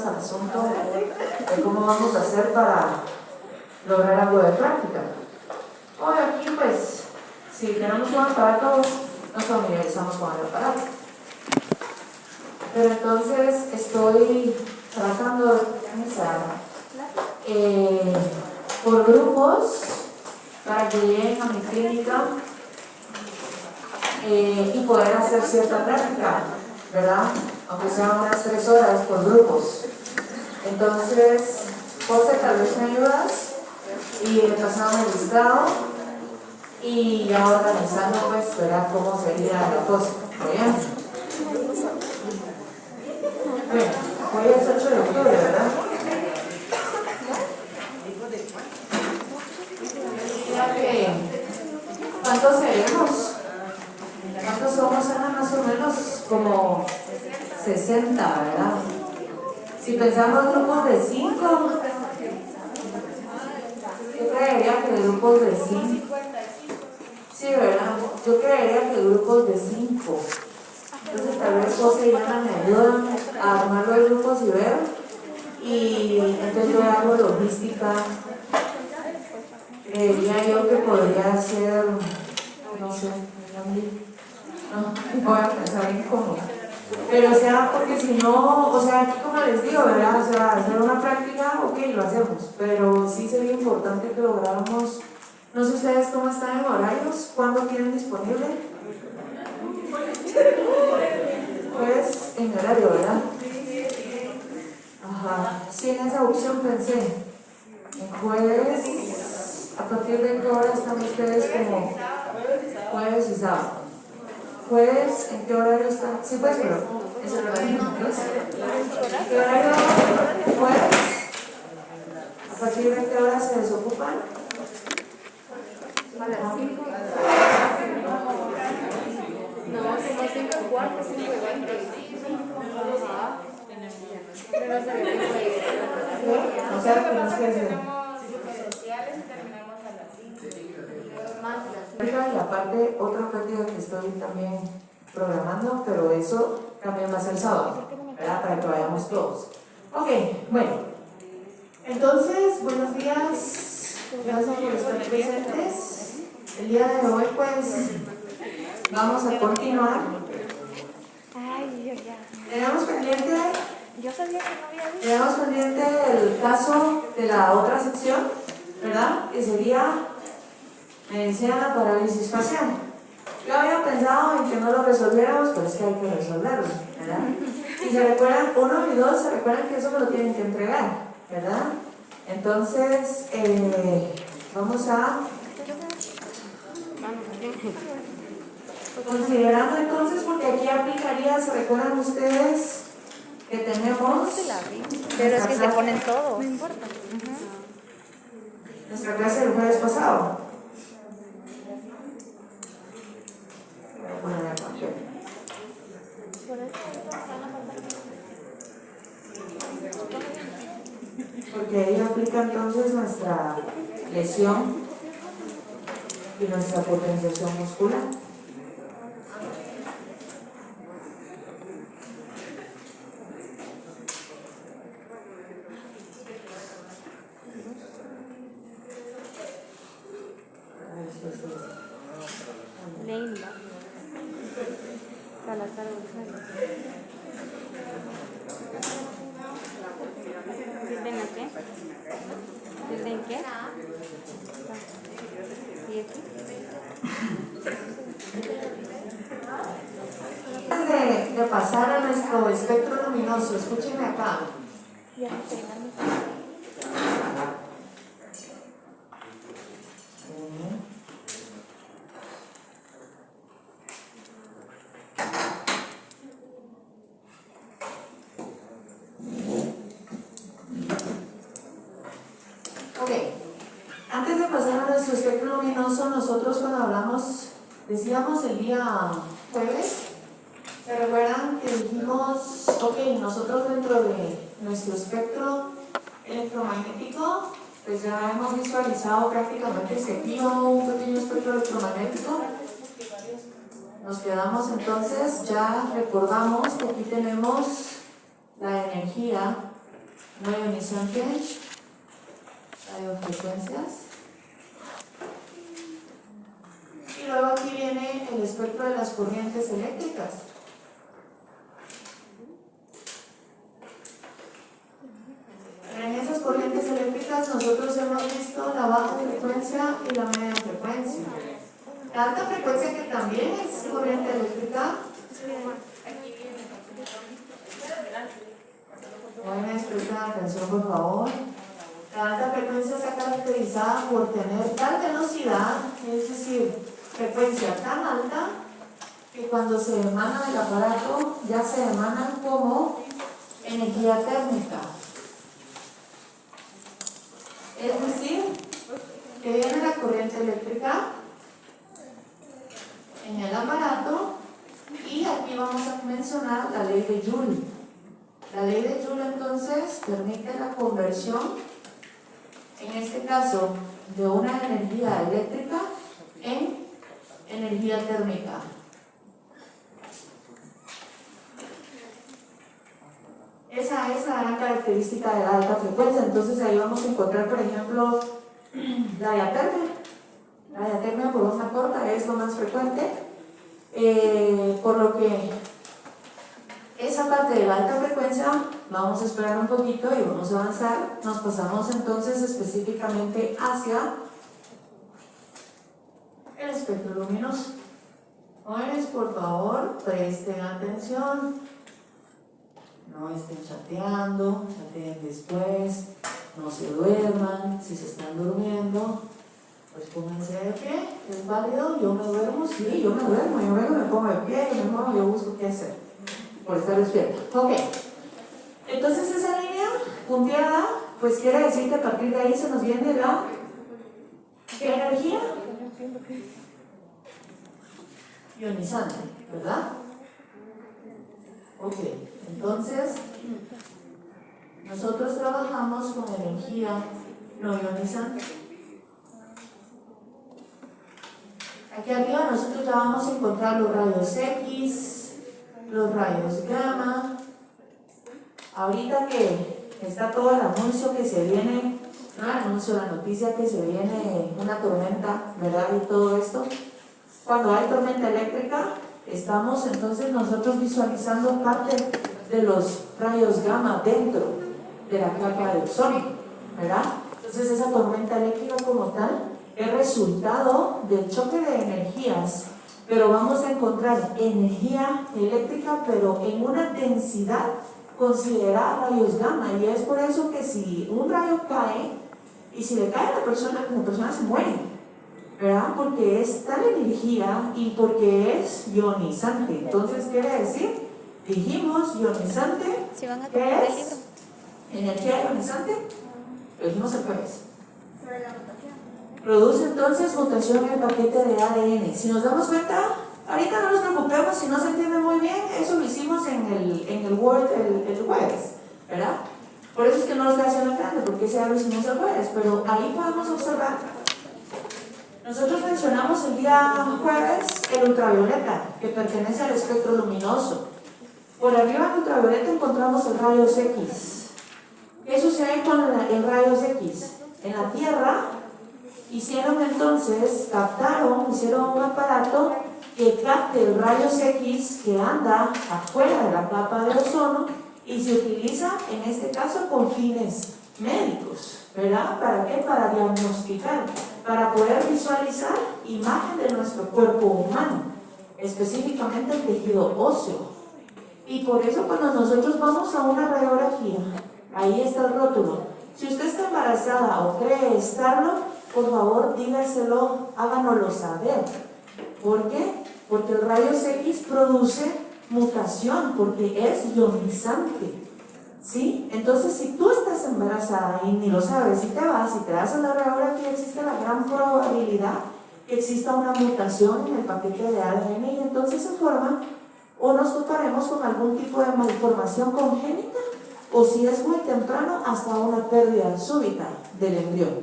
vueltas al asunto de cómo vamos a hacer para lograr algo de práctica. Hoy aquí pues, si tenemos un aparato, nos familiarizamos con el aparato. Pero entonces estoy tratando de organizar por grupos para que lleguen a mi clínica y poder hacer cierta práctica, ¿verdad? Aunque sean unas 3 horas por grupos. Entonces, José, tal vez me ayudas y me pasaron el listado y ya organizando pues verá cómo sería la cosa. ¿Bien? Bueno, hoy es 8 de octubre, ¿verdad? ¿Cuántos seremos? ¿Cuántos somos, Ana? Más o menos como 60, ¿verdad? Si pensamos grupos de 5, yo creería que grupos de 5. Sí, ¿verdad? Yo creería que grupos de 5. Entonces tal vez José y Ana me ayudan a armar los grupos y ver. Y entonces yo hago logística. Creería yo que podría ser, no sé, no voy a pensar en cómo. Pero o sea, porque si no, o sea, aquí como les digo, ¿verdad? O sea, hacer una práctica, ok, lo hacemos, pero sí sería importante que lográramos, no sé ustedes cómo están en horarios, ¿cuándo tienen disponible? Pues en horario, ¿verdad? Ajá, sí, en esa opción pensé. En jueves, ¿a partir de qué hora están ustedes como jueves y sábado? Jueves, ¿en qué horario están? Sí, pues, pero es el horario, ¿no? ¿Qué horario jueves? ¿A partir de qué hora se desocupan? A las 5. No, como 5:15, 5:20. Ajá. Pero se ve que O sea, tenemos que hacer. Presenciales y terminamos a las 5. más de las 5. Y aparte, otra práctica que estoy también programando, pero eso también va a ser sábado, ¿verdad? Para que vayamos todos. Ok, bueno. Entonces, buenos días. Gracias por estar presentes. El día de hoy, pues, vamos a continuar. Ay, yo ya. Tenemos pendiente, Yo sabía que no había visto. tenemos pendiente el caso de la otra sección, ¿verdad? Que sería medicina de la parálisis facial. Yo había pensado en que no lo resolviéramos, pero es que hay que resolverlo, ¿verdad? Y se recuerdan, 1 y 2, se recuerdan que eso me lo tienen que entregar, ¿verdad? Entonces, vamos a... Considerando entonces, porque aquí aplicaría, ¿se recuerdan ustedes que tenemos... Pero es que se ponen todo. No importa. Nuestra clase del jueves pasado. Voy a poner el papel. Porque ahí aplica entonces nuestra lesión y nuestra potenciación muscular. Leila. Salazar González. ¿Sirven a qué? ¿Sirven qué? ¿Y aquí? Antes de pasar a nuestro espectro luminoso, escúchenme acá. Ya no sé, dame. Ok, antes de pasar a nuestro espectro luminoso, nosotros cuando hablamos, decíamos el día jueves, ¿se recuerdan que dijimos, ok, nosotros dentro de nuestro espectro electromagnético, pues ya hemos visualizado prácticamente que aquí un pequeño espectro electromagnético? Nos quedamos entonces, ya recordamos que aquí tenemos la energía no ionizante, radiofrecuencias. Y luego aquí viene el espectro de las corrientes eléctricas. En esas corrientes eléctricas nosotros hemos visto la baja frecuencia y la media frecuencia. La alta frecuencia, que también es corriente eléctrica, jóvenes, presten atención por favor. La alta frecuencia está caracterizada por tener tal velocidad, es decir, frecuencia tan alta, que cuando se emana del aparato ya se emana como energía térmica. Es decir, que viene la corriente eléctrica en el aparato, y aquí vamos a mencionar la ley de Joule. La ley de Joule entonces permite la conversión, en este caso, de una energía eléctrica en energía térmica. Esa es la gran característica de la alta frecuencia. Entonces ahí vamos a encontrar, por ejemplo, la diatermia. La diatermia por onda corta es lo más frecuente, por lo que esa parte de la alta frecuencia vamos a esperar un poquito y vamos a avanzar. Nos pasamos entonces específicamente hacia el espectro luminoso. Jóvenes, por favor, presten atención. No estén chateando, chateen después, no se duerman. Si se están durmiendo, pues pónganse de pie. ¿Es válido? Yo me duermo, sí, yo me duermo, yo vengo, me pongo de pie, yo me muevo, yo busco qué hacer por estar despierto. Ok, entonces esa línea punteada, pues quiere decir que a partir de ahí se nos viene la ¿qué energía? Ionizante, ¿verdad? Ok, entonces nosotros trabajamos con energía no ionizante. Aquí arriba nosotros ya vamos a encontrar los rayos X, los rayos gamma. Ahorita que está todo el anuncio que se viene, no el anuncio, la noticia que se viene una tormenta, ¿verdad? Y todo esto. Cuando hay tormenta eléctrica, estamos entonces nosotros visualizando parte de los rayos gamma dentro de la capa de ozono, ¿verdad? Entonces esa tormenta eléctrica como tal es resultado del choque de energías, pero vamos a encontrar energía eléctrica pero en una densidad considerada rayos gamma, y es por eso que si un rayo cae y si le cae a la persona se muere, ¿verdad? Porque es tal energía y porque es ionizante. Entonces quiere decir, dijimos ionizante, Si van a ¿qué tomar el es? libro. Energía ionizante, lo dijimos el jueves. Produce entonces mutación en el paquete de ADN. Si nos damos cuenta, ahorita no nos preocupemos si no se entiende muy bien, eso lo hicimos en el Word el jueves, ¿verdad? Por eso es que no lo estoy haciendo grande, porque ese ya lo hicimos el jueves, pero ahí podemos observar. Nosotros mencionamos el día jueves el ultravioleta, que pertenece al espectro luminoso. Por arriba del ultravioleta encontramos el rayos X. ¿Qué sucede con el rayos X? En la Tierra hicieron un aparato que capte el rayos X que anda afuera de la capa de ozono y se utiliza en este caso con fines médicos, ¿verdad? ¿Para qué? Para diagnosticar, para poder visualizar imagen de nuestro cuerpo humano, específicamente el tejido óseo. Y por eso cuando nosotros vamos a una radiografía, ahí está el rótulo. Si usted está embarazada o cree estarlo, por favor dígaselo, háganoslo saber. ¿Por qué? Porque el rayos X produce mutación, porque es ionizante, ¿sí? Entonces si tú estás embarazada y ni lo sabes, si te vas y te das a la radiografía, existe la gran probabilidad que exista una mutación en el paquete de ADN, y entonces se forma o nos toparemos con algún tipo de malformación congénita, o si es muy temprano, hasta una pérdida súbita del embrión,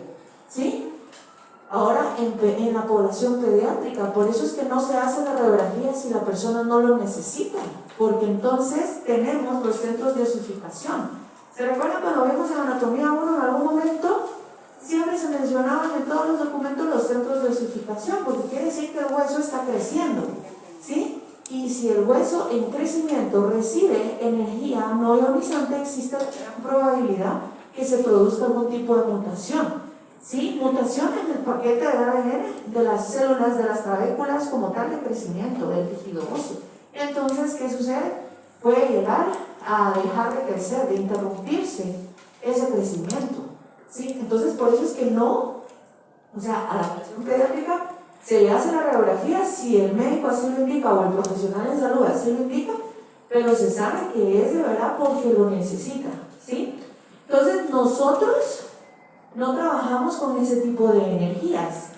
¿sí? Ahora en la población pediátrica, por eso es que no se hace la radiografía si la persona no lo necesita, porque entonces tenemos los centros de osificación, ¿Se recuerdan cuando vimos en Anatomía 1 en algún momento? Siempre se mencionaban en todos los documentos los centros de ossificación, porque quiere decir que el hueso está creciendo, ¿sí? Y si el hueso en crecimiento recibe energía no ionizante, existe la gran probabilidad que se produzca algún tipo de mutación, ¿sí? Mutación en el paquete de ADN de las células, de las trabéculas como tal de crecimiento del tejido óseo. Entonces, ¿qué sucede? Puede llegar a dejar de crecer, de interrumpirse ese crecimiento, ¿sí? Entonces, por eso es que no, o sea, a la población pediátrica se le hace la radiografía si el médico así lo indica o el profesional en salud así lo indica, pero se sabe que es de verdad porque lo necesita, ¿sí? Entonces, nosotros no trabajamos con ese tipo de energías,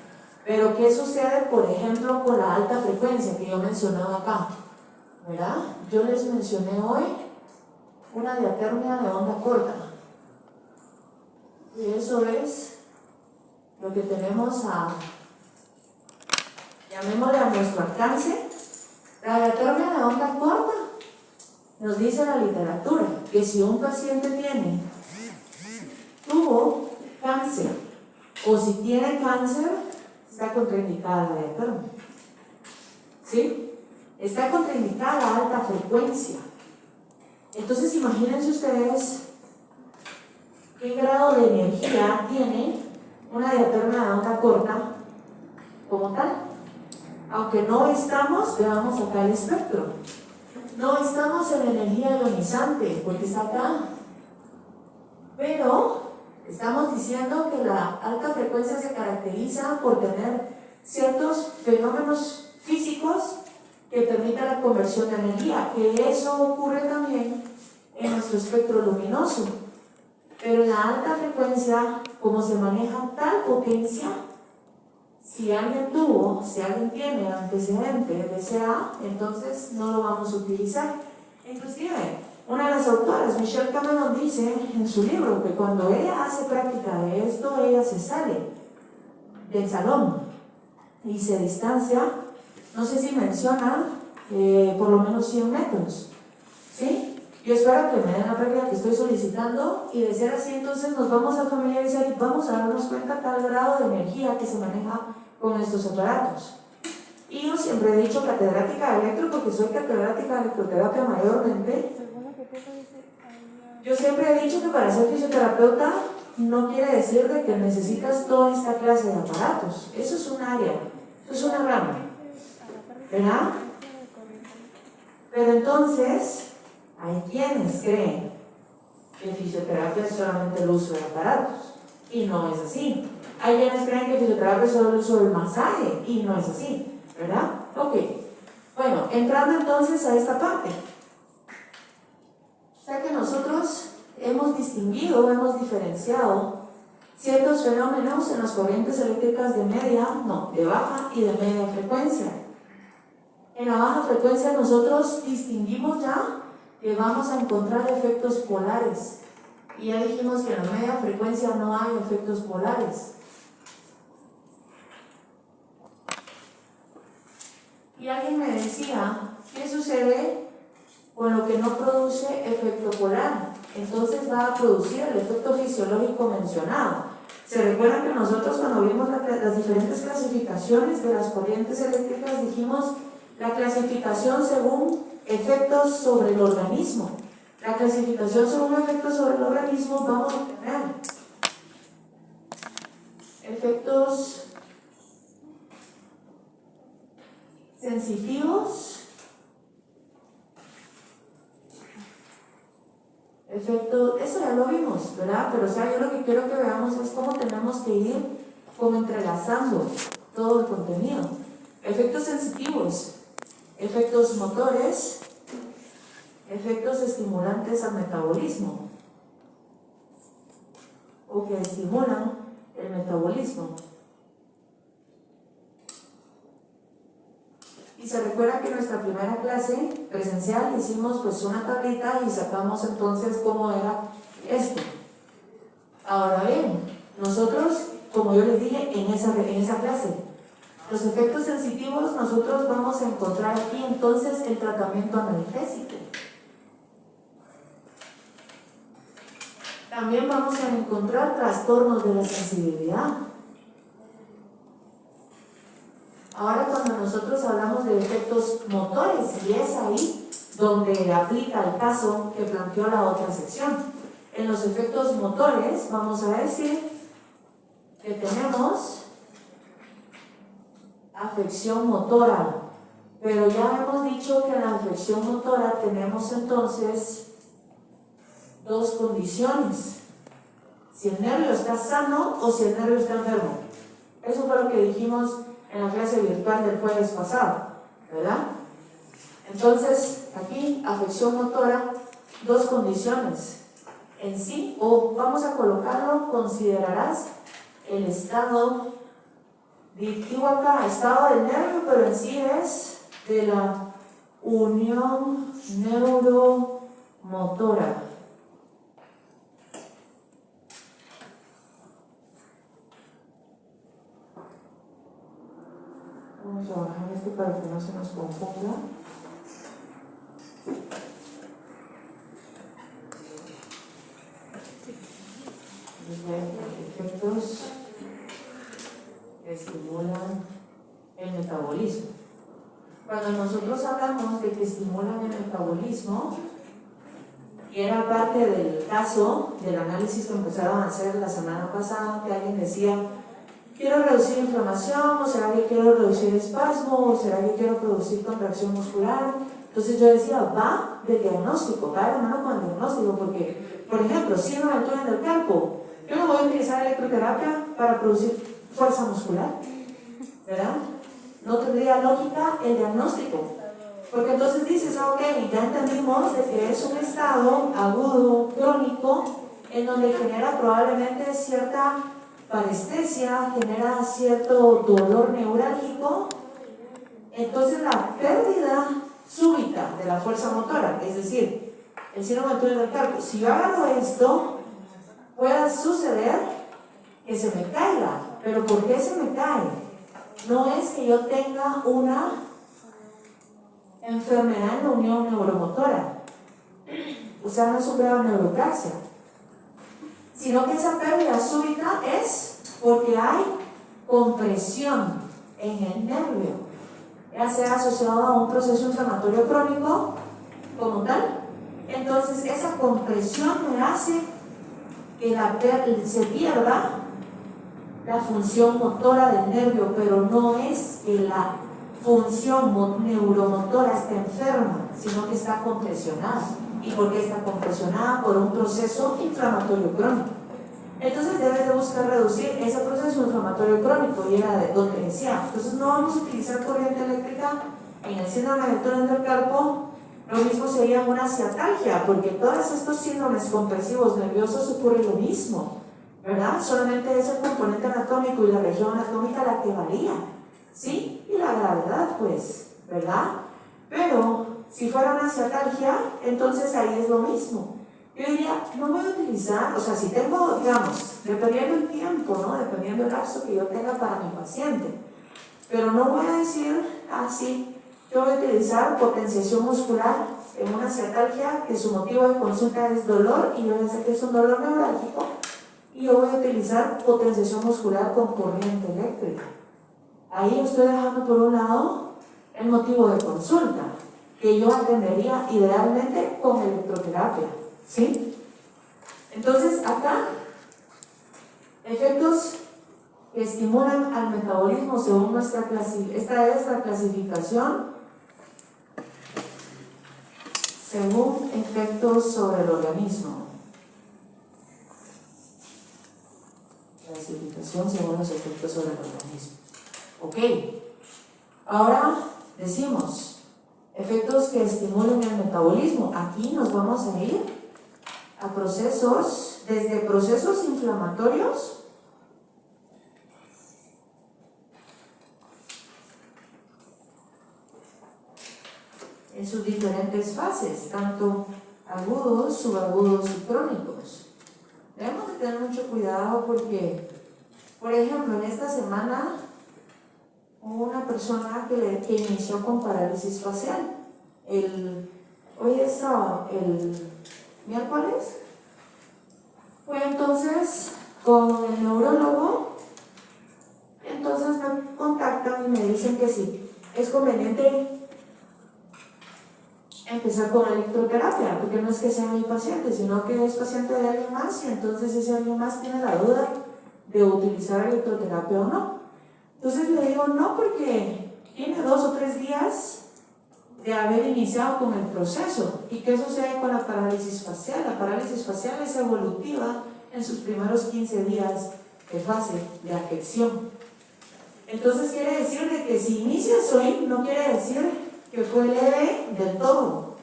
pero ¿qué sucede, por ejemplo, con la alta frecuencia que yo mencionaba acá? ¿Verdad? Yo les mencioné hoy una diatermia de onda corta. Y eso es lo que tenemos llamémosle a nuestro alcance. La diatermia de onda corta nos dice la literatura que si un paciente tuvo cáncer o si tiene cáncer, está contraindicada la diatermia. ¿Sí? Está contraindicada a alta frecuencia. Entonces imagínense ustedes qué grado de energía tiene una diatermia de onda corta como tal. Aunque no estamos, veamos acá el espectro, no estamos en energía ionizante porque está acá, pero estamos diciendo que la alta frecuencia se caracteriza por tener ciertos fenómenos físicos que permitan la conversión de energía, que eso ocurre también en nuestro espectro luminoso. Pero en la alta frecuencia, como se maneja tal potencia, si alguien tiene antecedentes de CA, entonces no lo vamos a utilizar. Inclusive, una de las autoras, Michelle Cameron, dice en su libro que cuando ella hace práctica de esto, ella se sale del salón y se distancia, no sé si menciona, por lo menos 100 metros, ¿sí? Yo espero que me den la práctica que estoy solicitando y de ser así, entonces nos vamos a familiarizar y vamos a darnos cuenta tal grado de energía que se maneja con estos aparatos. Y yo siempre he dicho catedrática de electro porque soy catedrática de electroterapia mayormente. Yo siempre he dicho que para ser fisioterapeuta no quiere decir de que necesitas toda esta clase de aparatos. Eso es un área, eso es una rama, ¿verdad? Pero entonces, hay quienes creen que fisioterapia es solamente el uso de aparatos, y no es así. Hay quienes creen que fisioterapia es solo el uso del masaje, y no es así, ¿verdad? Ok. Bueno, entrando entonces a esta parte. O sea que nosotros hemos distinguido, hemos diferenciado ciertos fenómenos en las corrientes eléctricas de baja y de media frecuencia. En la baja frecuencia nosotros distinguimos ya que vamos a encontrar efectos polares. Y ya dijimos que en la media frecuencia no hay efectos polares. Y alguien me decía, ¿qué sucede con lo que no produce efecto polar? Entonces va a producir el efecto fisiológico mencionado. ¿Se recuerdan que nosotros cuando vimos las diferentes clasificaciones de las corrientes eléctricas dijimos la clasificación según efectos sobre el organismo? La clasificación según efectos sobre el organismo vamos a tener efectos sensitivos, efectos, eso ya lo vimos, ¿verdad? Pero o sea, yo lo que quiero que veamos es cómo tenemos que ir como entrelazando todo el contenido. Efectos sensitivos, efectos motores, efectos estimulantes al metabolismo o que estimulan el metabolismo. Y se recuerda que en nuestra primera clase presencial hicimos pues una tablita y sacamos entonces cómo era esto. Ahora bien, nosotros, como yo les dije en esa clase, los efectos sensitivos nosotros vamos a encontrar aquí entonces el tratamiento analgésico. También vamos a encontrar trastornos de la sensibilidad. Ahora cuando nosotros hablamos de efectos motores, y es ahí donde aplica el caso que planteó la otra sección. En los efectos motores vamos a decir que tenemos afección motora, pero ya hemos dicho que en la afección motora tenemos entonces dos condiciones: si el nervio está sano o si el nervio está enfermo. Eso fue lo que dijimos en la clase virtual del jueves pasado, ¿verdad? Entonces, aquí, afección motora, dos condiciones en sí, o vamos a colocarlo, considerarás el estado, digo acá, estado del nervio, pero en sí es de la unión neuromotora. Vamos a bajar esto para que no se nos confunda. Efectos que estimulan el metabolismo. Cuando nosotros hablamos de que estimulan el metabolismo, y era parte del caso del análisis que empezaron a hacer la semana pasada, que alguien decía: quiero reducir inflamación, o será que quiero reducir espasmo, o será que quiero producir contracción muscular. Entonces yo decía, va del diagnóstico, va de la mano con el diagnóstico, porque, por ejemplo, síndrome del túnel del carpo, yo no voy a utilizar electroterapia para producir fuerza muscular, ¿verdad? No tendría lógica el diagnóstico, porque entonces dices, ok, ya entendimos de que es un estado agudo, crónico, en donde genera probablemente cierta parestesia, genera cierto dolor neurálgico. Entonces la pérdida súbita de la fuerza motora, es decir, el síndrome del túnel del carpo, si yo agarro esto, puede suceder que se me caiga. ¿Pero por qué se me cae? No es que yo tenga una enfermedad en la unión neuromotora, o sea, no es un grado de neuroplasia, sino que esa pérdida súbita es porque hay compresión en el nervio, ya sea asociado a un proceso inflamatorio crónico como tal. Entonces esa compresión me hace que se pierda la función motora del nervio, pero no es que la función neuromotora esté enferma, sino que está compresionada. ¿Y por qué está compresionada? Por un proceso inflamatorio crónico. Entonces debes de buscar reducir ese proceso inflamatorio crónico, y era de donde decía. Entonces no vamos a utilizar corriente eléctrica en el síndrome del túnel del carpo. Lo mismo sería una ciatalgia, porque todos estos síndromes compresivos nerviosos ocurre lo mismo, ¿verdad? Solamente es el componente anatómico y la región anatómica la que varía, ¿sí? Y la gravedad, pues, ¿verdad? Pero si fuera una ciatalgia, entonces ahí es lo mismo. Yo diría, no voy a utilizar, o sea, si tengo, digamos, dependiendo el tiempo, ¿no? Dependiendo el lapso que yo tenga para mi paciente, pero no voy a decir así, yo voy a utilizar potenciación muscular en una ciatalgia que su motivo de consulta es dolor, y yo voy a decir que es un dolor neurálgico, y yo voy a utilizar potenciación muscular con corriente eléctrica. Ahí estoy dejando por un lado el motivo de consulta, que yo atendería idealmente con electroterapia, ¿sí? Entonces acá, efectos que estimulan al metabolismo según nuestra clasificación. Esta es la clasificación según efectos sobre el organismo. Clasificación según los efectos sobre el organismo. Ok. Ahora decimos efectos que estimulan el metabolismo. Aquí nos vamos a ir a procesos, desde procesos inflamatorios en sus diferentes fases, tanto agudos, subagudos y crónicos. Debemos de tener mucho cuidado porque, por ejemplo, en esta semana hubo una persona que inició con parálisis facial. Hoy es el miércoles, fue entonces con el neurólogo, entonces me contactan y me dicen que sí, es conveniente empezar con electroterapia, porque no es que sea mi paciente, sino que es paciente de alguien más, y entonces ese alguien más tiene la duda de utilizar electroterapia o no. Entonces le digo no, porque tiene 2 o 3 días de haber iniciado con el proceso. ¿Y qué sucede con la parálisis facial? La parálisis facial es evolutiva en sus primeros 15 días de fase de afección. Entonces quiere decir de que si inicias hoy, no quiere decir que fue leve del todo,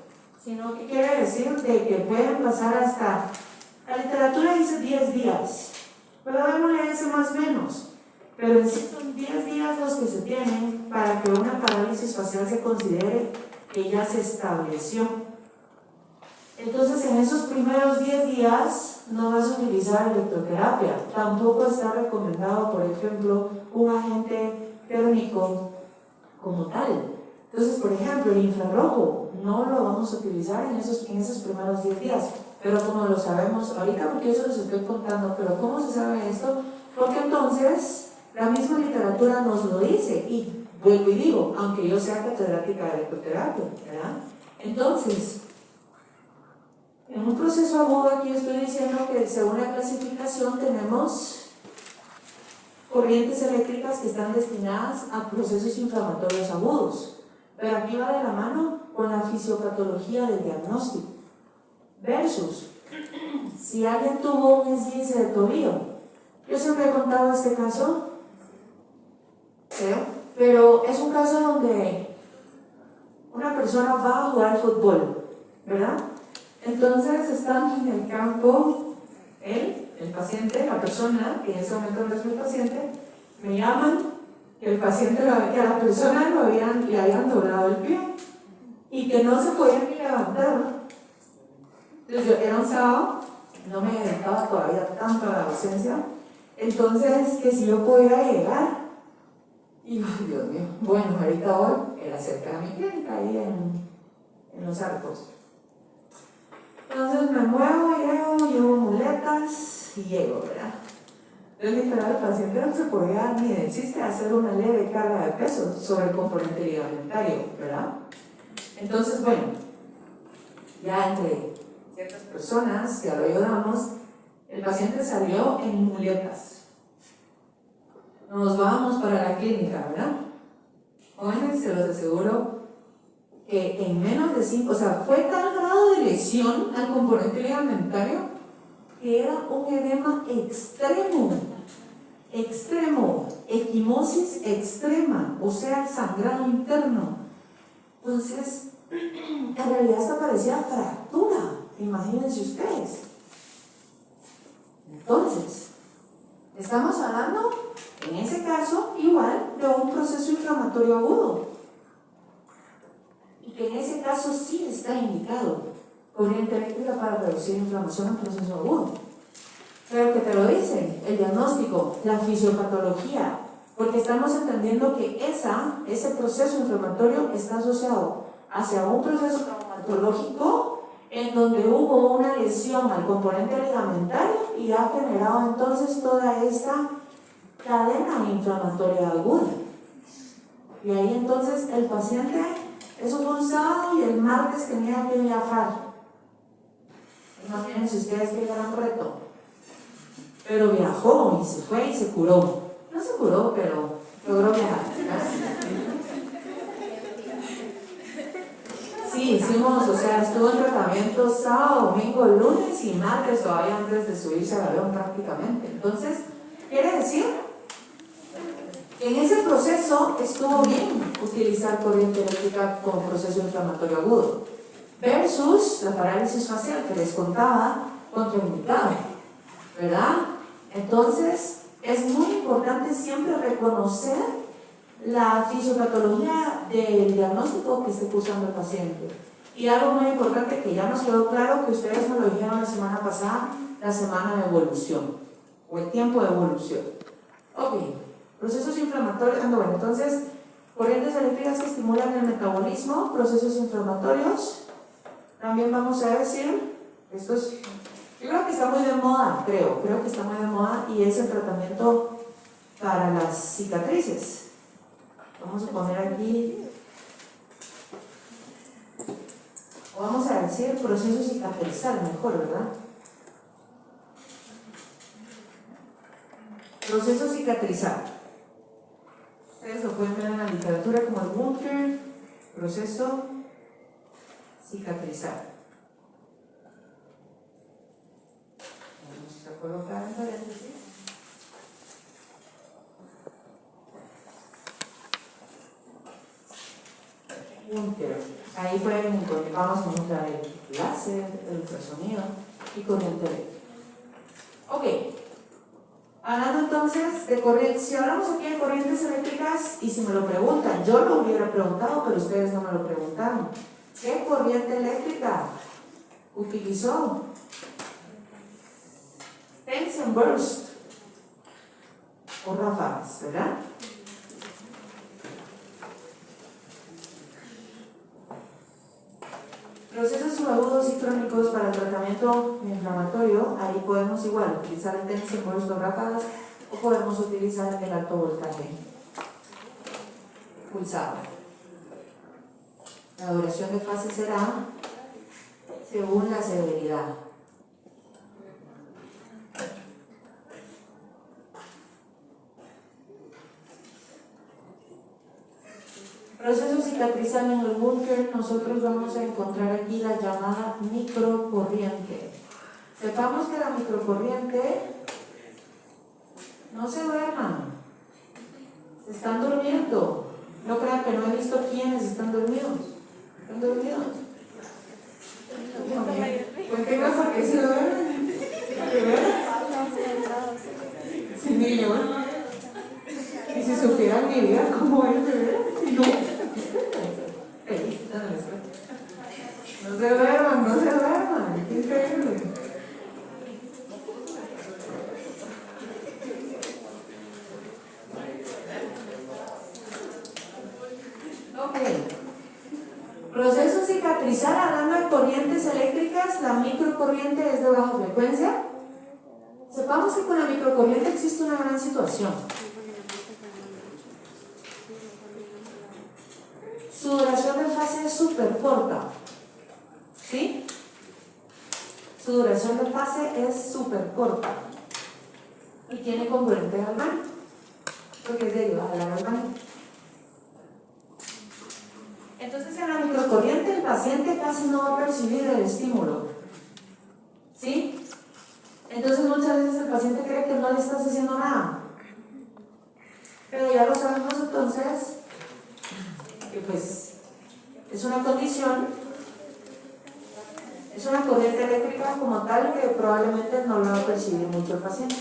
sino que quiere decir de que pueden pasar hasta, la literatura dice 10 días, pero démosle ese más o menos. Pero en sí son 10 días los que se tienen para que una parálisis facial se considere que ya se estableció. Entonces, en esos primeros 10 días no vas a utilizar electroterapia. Tampoco está recomendado, por ejemplo, un agente térmico como tal. Entonces, por ejemplo, el infrarrojo no lo vamos a utilizar en esos primeros 10 días. Pero como lo sabemos ahorita, porque eso les estoy contando, pero ¿cómo se sabe esto? Porque entonces la misma literatura nos lo dice, y vuelvo y digo, aunque yo sea catedrática de electroterapia, ¿verdad? Entonces, en un proceso agudo aquí estoy diciendo que según la clasificación tenemos corrientes eléctricas que están destinadas a procesos inflamatorios agudos, pero aquí va de la mano con la fisiopatología del diagnóstico, versus si alguien tuvo un esguince de tobillo. Yo siempre he contado este caso, pero es un caso donde una persona va a jugar fútbol, ¿verdad? Entonces están en el campo, el paciente, la persona, que en ese momento no es mi paciente, me llaman que el paciente, que a la persona le habían doblado el pie y que no se podía ni levantar. Entonces era un sábado, no me dedicaba todavía tanto a la docencia, entonces que si yo podía llegar, y ay Dios mío, bueno, ahorita hoy era cerca de mi clínica, ahí en Los Arcos. Entonces me muevo, llevo muletas y llego, ¿verdad? Entonces literal el paciente no se podía ni de chiste hacer una leve carga de peso sobre el componente ligamentario, ¿verdad? Entonces, bueno, ya entre ciertas personas que lo ayudamos, el paciente salió en muletas. Nos vamos para la clínica, ¿verdad? Jóvenes, se los aseguro que en menos de 5, o sea, fue tal grado de lesión al componente ligamentario que era un edema extremo, equimosis extrema, o sea, sangrado interno. Entonces, en realidad hasta parecía fractura, imagínense ustedes. Entonces, estamos hablando, en ese caso, igual de un proceso inflamatorio agudo. Y que en ese caso sí está indicado corriente eléctrica para reducir inflamación en proceso agudo. Pero que te lo dicen, el diagnóstico, la fisiopatología, porque estamos entendiendo que ese proceso inflamatorio está asociado hacia un proceso traumatológico en donde hubo una lesión al componente ligamentario y ha generado entonces toda esta cadena inflamatoria aguda. Y ahí entonces el paciente, eso fue un sábado y el martes tenía que viajar. Imagínense ustedes qué gran reto. Pero viajó y se fue y se curó. No se curó, pero logró viajar. Sí, hicimos, o sea, estuvo en tratamiento sábado, domingo, lunes y martes todavía antes de subirse al avión prácticamente. Entonces, quiere decir que en ese proceso estuvo bien utilizar corriente eléctrica como proceso inflamatorio agudo versus la parálisis facial que les contaba contraindicada, ¿verdad? Entonces, es muy importante siempre reconocer la fisiopatología del diagnóstico que esté cursando el paciente. Y algo muy importante que ya nos quedó claro, que ustedes me lo dijeron la semana pasada, la semana de evolución, o el tiempo de evolución. Ok, procesos inflamatorios, bueno, entonces, corrientes eléctricas que estimulan el metabolismo, procesos inflamatorios. También vamos a decir, esto es Yo creo que está muy de moda, creo que está muy de moda y es el tratamiento para las cicatrices. Vamos a poner aquí, o vamos a decir proceso cicatrizal mejor, ¿verdad? Proceso cicatrizal. Ustedes lo pueden ver en la literatura como el wound care, proceso cicatrizal. Vamos a colocar en paréntesis. Wound care. Ahí pueden encontrar, vamos a encontrar el láser, el ultrasonido y corriente eléctrica. Ok. Hablando entonces de corrientes, si hablamos aquí de corrientes eléctricas y si me lo preguntan, yo lo hubiera preguntado, pero ustedes no me lo preguntaron. ¿Qué corriente eléctrica utilizó Tension burst o ráfagas, ¿verdad? Procesos subagudos y crónicos para el tratamiento inflamatorio, ahí podemos igual utilizar el Tension burst o ráfagas o podemos utilizar el alto voltaje pulsado. La duración de fase será según la severidad. Proceso cicatrizal en el wound care, nosotros vamos a encontrar aquí la llamada microcorriente. Sepamos que la microcorriente, no se duerman, se están durmiendo. No crean que no he visto quiénes están dormidos. ¿Están dormidos? Pues qué pasa que se duermen. Sí, niño. Y si supieran mi vida, ¿cómo es, verdad? Si no. No se duerman, no se duerman. Qué increíble. Ok. Proceso cicatrizal, hablando de corrientes eléctricas, la microcorriente es de baja frecuencia. Sepamos que con la microcorriente existe una gran situación. Su duración de fase es súper corta. ¿Sí? Su duración de fase es súper corta. Y tiene componente galvánico. Porque es derivada de la galvánica. Entonces en la microcorriente el paciente casi no va a percibir el estímulo. ¿Sí? Entonces muchas veces el paciente cree que no le estás haciendo nada. Pero ya lo sabemos entonces que pues es una condición, es una corriente eléctrica como tal que probablemente no lo va a percibir mucho el paciente.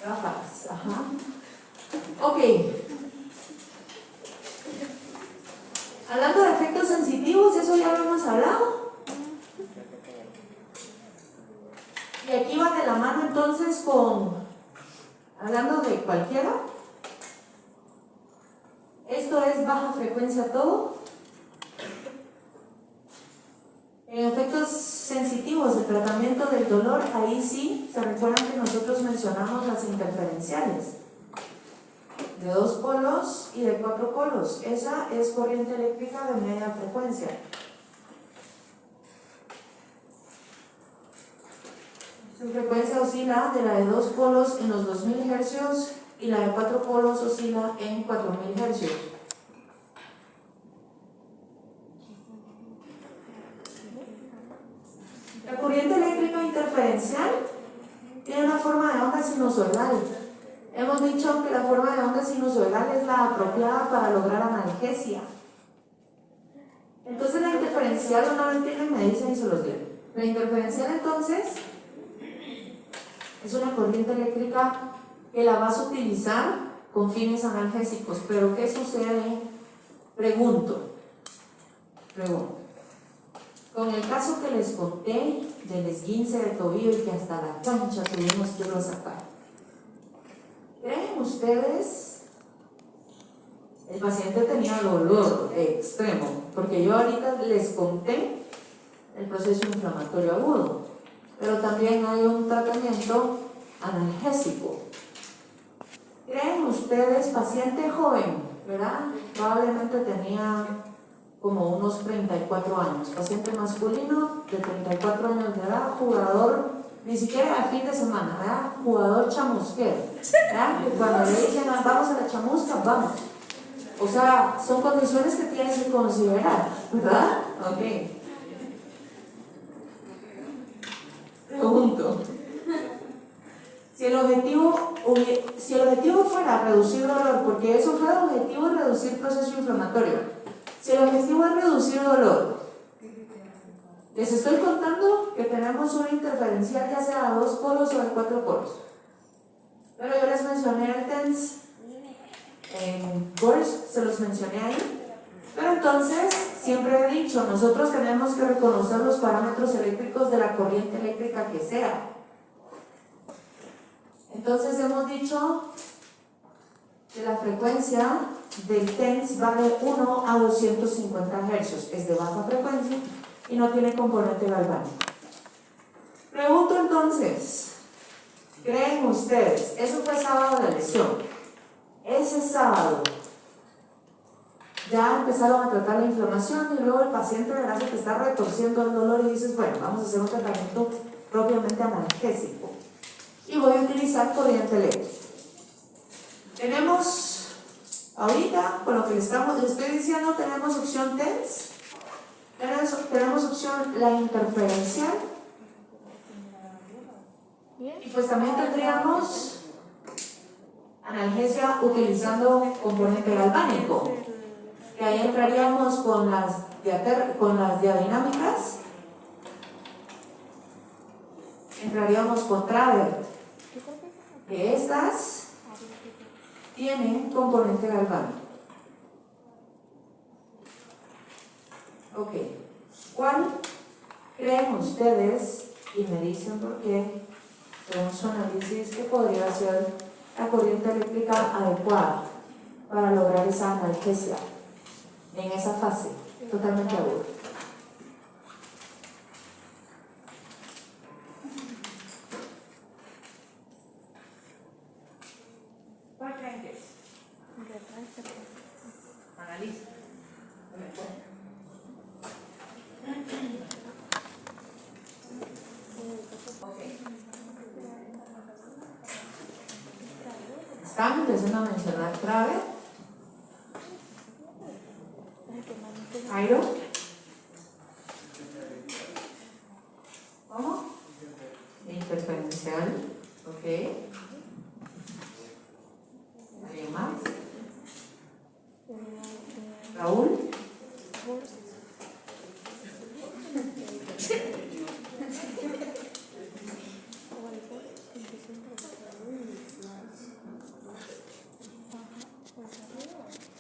Ráfagas, ajá. Ok. Hablando de efectos sensitivos, eso ya lo hemos hablado. Y aquí va de la mano entonces con, hablando de cualquiera, esto es baja frecuencia todo. En efectos sensitivos de tratamiento del dolor, ahí sí, se recuerdan que nosotros mencionamos las interferenciales. De 2 polos y de 4 polos. Esa es corriente eléctrica de media frecuencia. Su frecuencia oscila de la de 2 polos en los 2000 Hz y la de 4 polos oscila en 4000 Hz. La corriente eléctrica interferencial tiene una forma de onda sinusoidal. Hemos dicho que la forma de onda sinusoidal es la apropiada para lograr analgesia. Entonces la interferencial, o no lo entienden, me dicen y se los digo. La interferencial entonces es una corriente eléctrica que la vas a utilizar con fines analgésicos. Pero ¿qué sucede? Pregunto. Con el caso que les conté del esguince de tobillo y que hasta la cancha tuvimos que irlo a sacar. ¿Creen ustedes? El paciente tenía dolor extremo, porque yo ahorita les conté el proceso inflamatorio agudo. pero también hay un tratamiento analgésico. ¿Creen ustedes, paciente joven, verdad? Probablemente tenía como unos 34 años, paciente masculino de 34 años de edad, jugador, ni siquiera a fin de semana, ¿verdad? Jugador chamusquero, ¿verdad? Que cuando le dicen vamos a la chamusca, vamos. O sea, son condiciones que tienes que considerar, ¿verdad? Ok. Pregunto. Si el objetivo fuera reducir dolor, porque eso fue el objetivo, reducir proceso inflamatorio. Si el objetivo es reducir dolor, les estoy contando que tenemos una interferencial ya sea a 2 polos o a 4 polos. Pero yo les mencioné el TENS en Burst, se los mencioné ahí. Pero entonces, siempre he dicho, nosotros tenemos que reconocer los parámetros eléctricos de la corriente eléctrica que sea. Entonces hemos dicho que la frecuencia del TENS va de 1 a 250 Hz, es de baja frecuencia y no tiene componente galvánico. Pregunto entonces, ¿creen ustedes? Eso fue sábado de lesión. Ese sábado ya empezaron a tratar la inflamación y luego el paciente verá que te está retorciendo el dolor y dices, bueno, vamos a hacer un tratamiento propiamente analgésico. Y voy a utilizar corriente eléctrica. Tenemos, ahorita, con lo que les estoy diciendo, tenemos opción TENS, tenemos opción la interferencial, y pues también tendríamos analgesia utilizando componente galvánico, que ahí entraríamos con las diadinámicas, entraríamos con Travert, que estas tienen componente galvánico. Ok, ¿cuál creen ustedes, y me dicen por qué, según su análisis, que podría ser la corriente eléctrica adecuada para lograr esa analgesia en esa fase totalmente aguda? ¿Cuál creen que es? Analiza. Están empezando a mencionar Travert, Airo. ¿Cómo? Interferencial. Ok. ¿Alguien más? Raúl.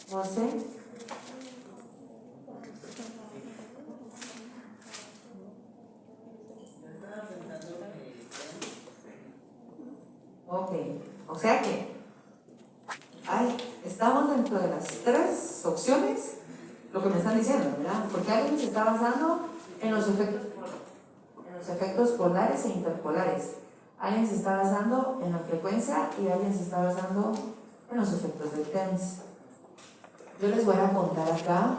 José. Ok, o sea que estamos dentro de las 3 opciones, lo que me están diciendo, ¿verdad? Porque alguien se está basando en los efectos polares e interpolares. Alguien se está basando en la frecuencia y alguien se está basando en los efectos del TENS. Yo les voy a contar acá.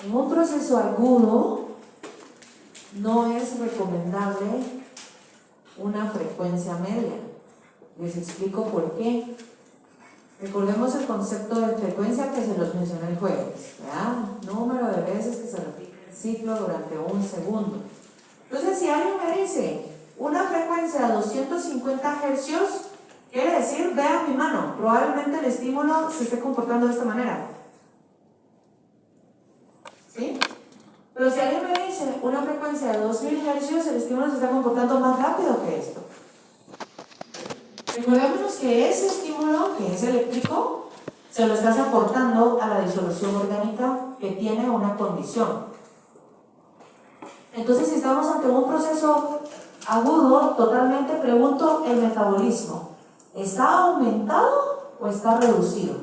En un proceso agudo no es recomendable una frecuencia media. Les explico por qué. Recordemos el concepto de frecuencia que se los mencioné el jueves, ¿verdad? Número de veces que se repite el ciclo durante un segundo. Entonces, si alguien me dice una frecuencia de 250 Hz, quiere decir, vean mi mano, probablemente el estímulo se esté comportando de esta manera. ¿Sí? Pero si alguien me dice una frecuencia de 2000 Hz, el estímulo se está comportando más rápido que esto. Recordémonos que ese estímulo, que es eléctrico, se lo estás aportando a la disolución orgánica que tiene una condición. Entonces, si estamos ante un proceso agudo, totalmente pregunto el metabolismo. ¿Está aumentado o está reducido?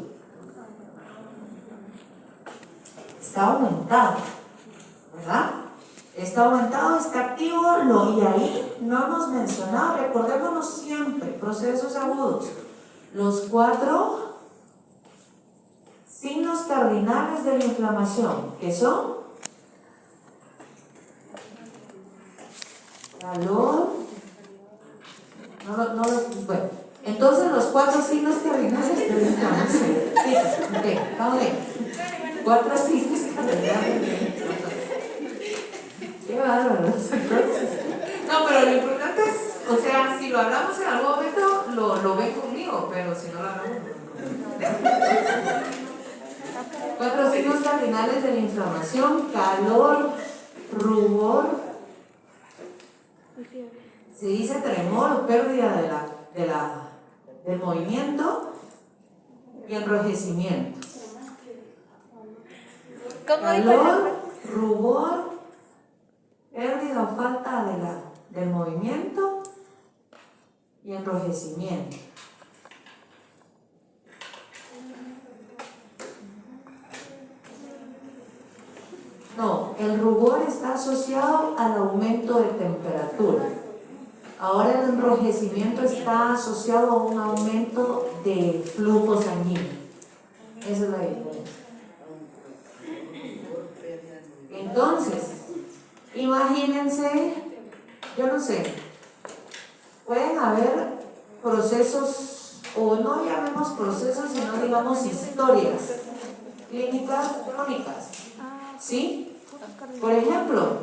Está aumentado, ¿verdad? Está aumentado, está activo, y ahí no hemos mencionado, recordémonos siempre, procesos agudos. Los 4 signos cardinales de la inflamación, que son calor, bueno, entonces los 4 signos cardinales de la inflamación. Sí, ok, vamos bien. 4 signos cardinales de la inflamación. Qué bárbaro. No, pero lo importante es, o sea, si lo hablamos en algún momento, lo ven conmigo, pero si no lo hablamos, no. 4 signos cardinales de la inflamación: calor, rubor, se dice tremor o pérdida del movimiento, y enrojecimiento. Calor, rubor, pérdida o falta del movimiento y enrojecimiento. No, el rubor está asociado al aumento de temperatura. Ahora el enrojecimiento está asociado a un aumento de flujo sanguíneo. Esa es la diferencia. Entonces, imagínense, yo no sé, pueden haber procesos, o no llamemos procesos, sino digamos historias clínicas crónicas, ¿sí? Por ejemplo,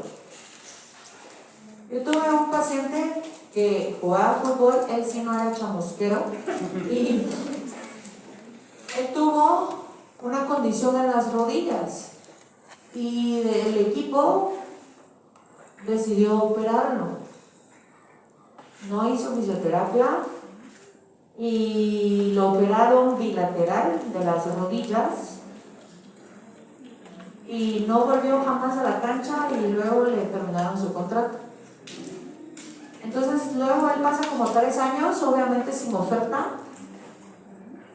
yo tuve un paciente que jugaba fútbol, él sí no era chamusquero, y él tuvo una condición en las rodillas, y el equipo decidió operarlo. No hizo fisioterapia y lo operaron bilateral de las rodillas y no volvió jamás a la cancha, y luego le terminaron su contrato. Entonces luego él pasa como 3 años, obviamente sin oferta,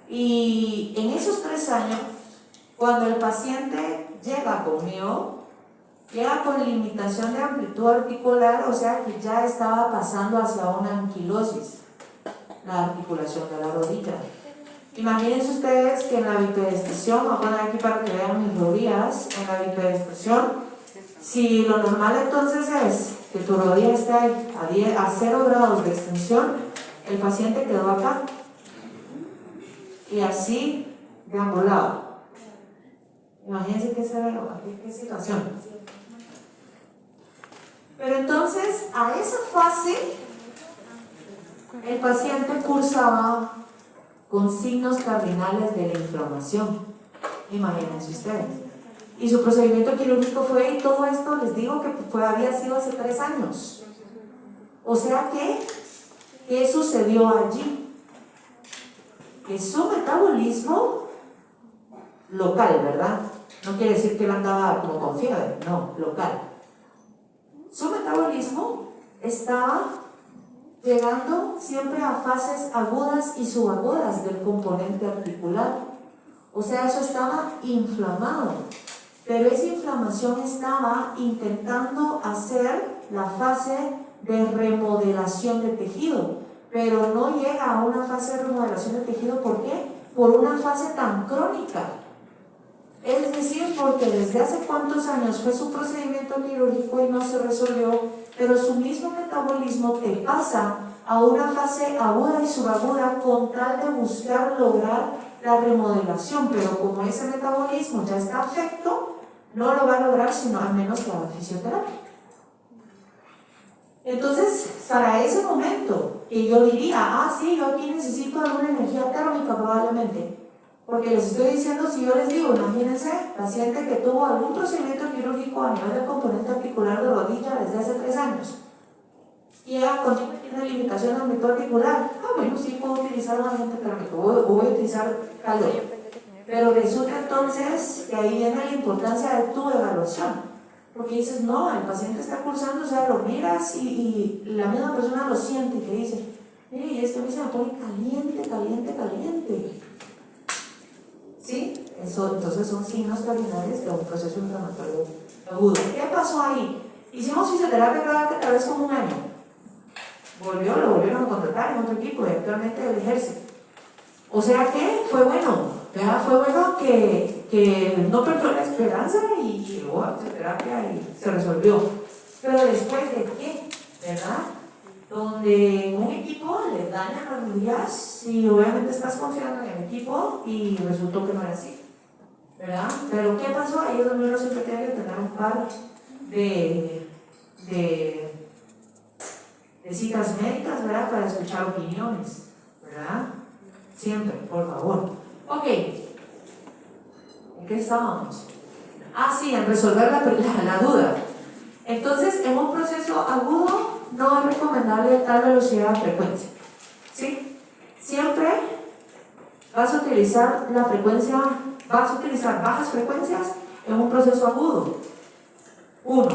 y en esos 3 años, cuando el paciente llega conmigo, llega con limitación de amplitud articular, o sea que ya estaba pasando hacia una anquilosis, la articulación de la rodilla. Imagínense ustedes que en la bipedestación, voy a poner aquí para que vean mis rodillas, en la bipedestación, si lo normal entonces es que tu rodilla esté a 0 grados de extensión, el paciente quedó acá, y así deambulado. Imagínense qué situación. Pero entonces, a esa fase, el paciente cursaba con signos cardinales de la inflamación. Imagínense ustedes. Y su procedimiento quirúrgico fue, y todo esto les digo que había sido hace 3 años. O sea que, ¿qué sucedió allí? Que su metabolismo local, ¿verdad? No quiere decir que él andaba como con fiebre, no, local. Su metabolismo estaba llegando siempre a fases agudas y subagudas del componente articular. O sea, eso estaba inflamado. Pero esa inflamación estaba intentando hacer la fase de remodelación de tejido. Pero no llega a una fase de remodelación de tejido, ¿por qué? Por una fase tan crónica. Es decir, porque desde hace cuántos años fue su procedimiento quirúrgico y no se resolvió, pero su mismo metabolismo te pasa a una fase aguda y subaguda con tal de buscar lograr la remodelación, pero como ese metabolismo ya está afecto, no lo va a lograr sino al menos que haga fisioterapia. Entonces, para ese momento, que yo diría, sí, yo aquí necesito alguna energía térmica probablemente, porque les estoy diciendo, si yo les digo, imagínense, paciente que tuvo algún procedimiento quirúrgico a nivel del componente articular de rodilla desde hace 3 años, y llega con una limitación de amplitud articular, bueno, sí puedo utilizar un agente térmico, voy a utilizar calor. Pero resulta entonces que ahí viene la importancia de tu evaluación. Porque dices, no, el paciente está cursando, o sea, lo miras y la misma persona lo siente y te dice, mire, y esto a mí se me pone caliente, caliente, caliente. ¿Sí? Eso, entonces son signos cardinales de un proceso inflamatorio agudo. ¿Qué pasó ahí? Hicimos fisioterapia creo que tal vez como un año. Lo volvieron a contratar en otro equipo y actualmente él ejerce. O sea que fue bueno, ¿verdad? Fue bueno que no perdió la esperanza y llegó a fisioterapia y se resolvió. Pero después de qué, ¿verdad? Donde un equipo le daña las rodillas y obviamente estás confiando en el equipo y resultó que no era así, ¿verdad? Pero ¿qué pasó? Ahí es donde uno siempre tiene que tener un par de citas médicas, ¿verdad? Para escuchar opiniones, ¿verdad? Siempre, por favor. Ok, ¿en qué estábamos? Ah, sí, en resolver la duda. Entonces, en un proceso agudo no es recomendable tal velocidad o frecuencia, ¿sí? Siempre vas a utilizar bajas frecuencias en un proceso agudo. 1,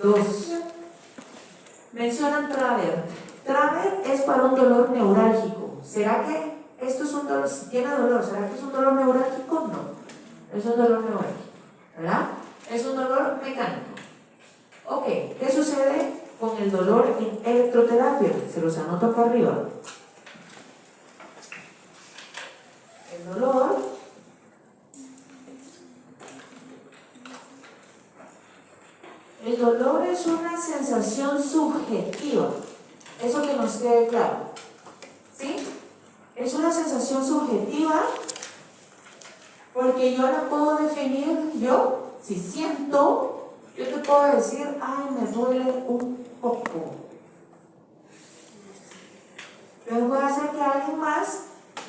2. Mencionan Traver. Traver es para un dolor neurálgico. ¿Será que esto es un dolor? Si tiene dolor, ¿será que es un dolor neurálgico? No, es un dolor neurálgico, ¿verdad? Es un dolor mecánico. Ok, ¿qué sucede con el dolor en electroterapia? Se los anoto acá arriba. El dolor es una sensación subjetiva. Eso que nos quede claro. ¿Sí? Es una sensación subjetiva porque yo la puedo definir yo, si siento, yo te puedo decir, ay, me duele un poco. Pero puede hacer que alguien más,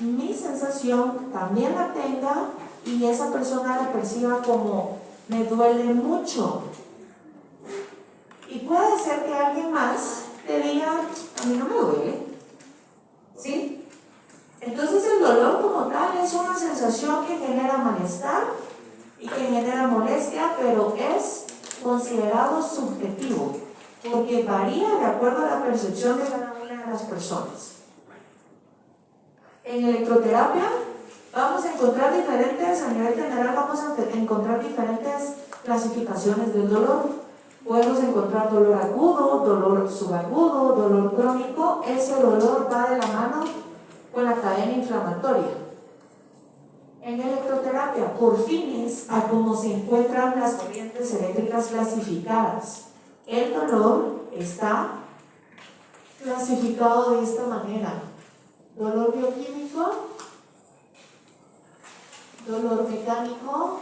mi sensación también la tenga y esa persona la perciba como, me duele mucho. Y puede ser que alguien más te diga, a mí no me duele. ¿Sí? Entonces el dolor como tal es una sensación que genera malestar y que genera molestia, pero es considerado subjetivo, porque varía de acuerdo a la percepción de cada una de las personas. En electroterapia vamos a encontrar diferentes, a nivel general vamos a encontrar diferentes clasificaciones del dolor. Podemos encontrar dolor agudo, dolor subagudo, dolor crónico. Ese dolor va de la mano con la cadena inflamatoria. En electroterapia, por fines a cómo se encuentran las corrientes eléctricas clasificadas, el dolor está clasificado de esta manera: dolor bioquímico, dolor mecánico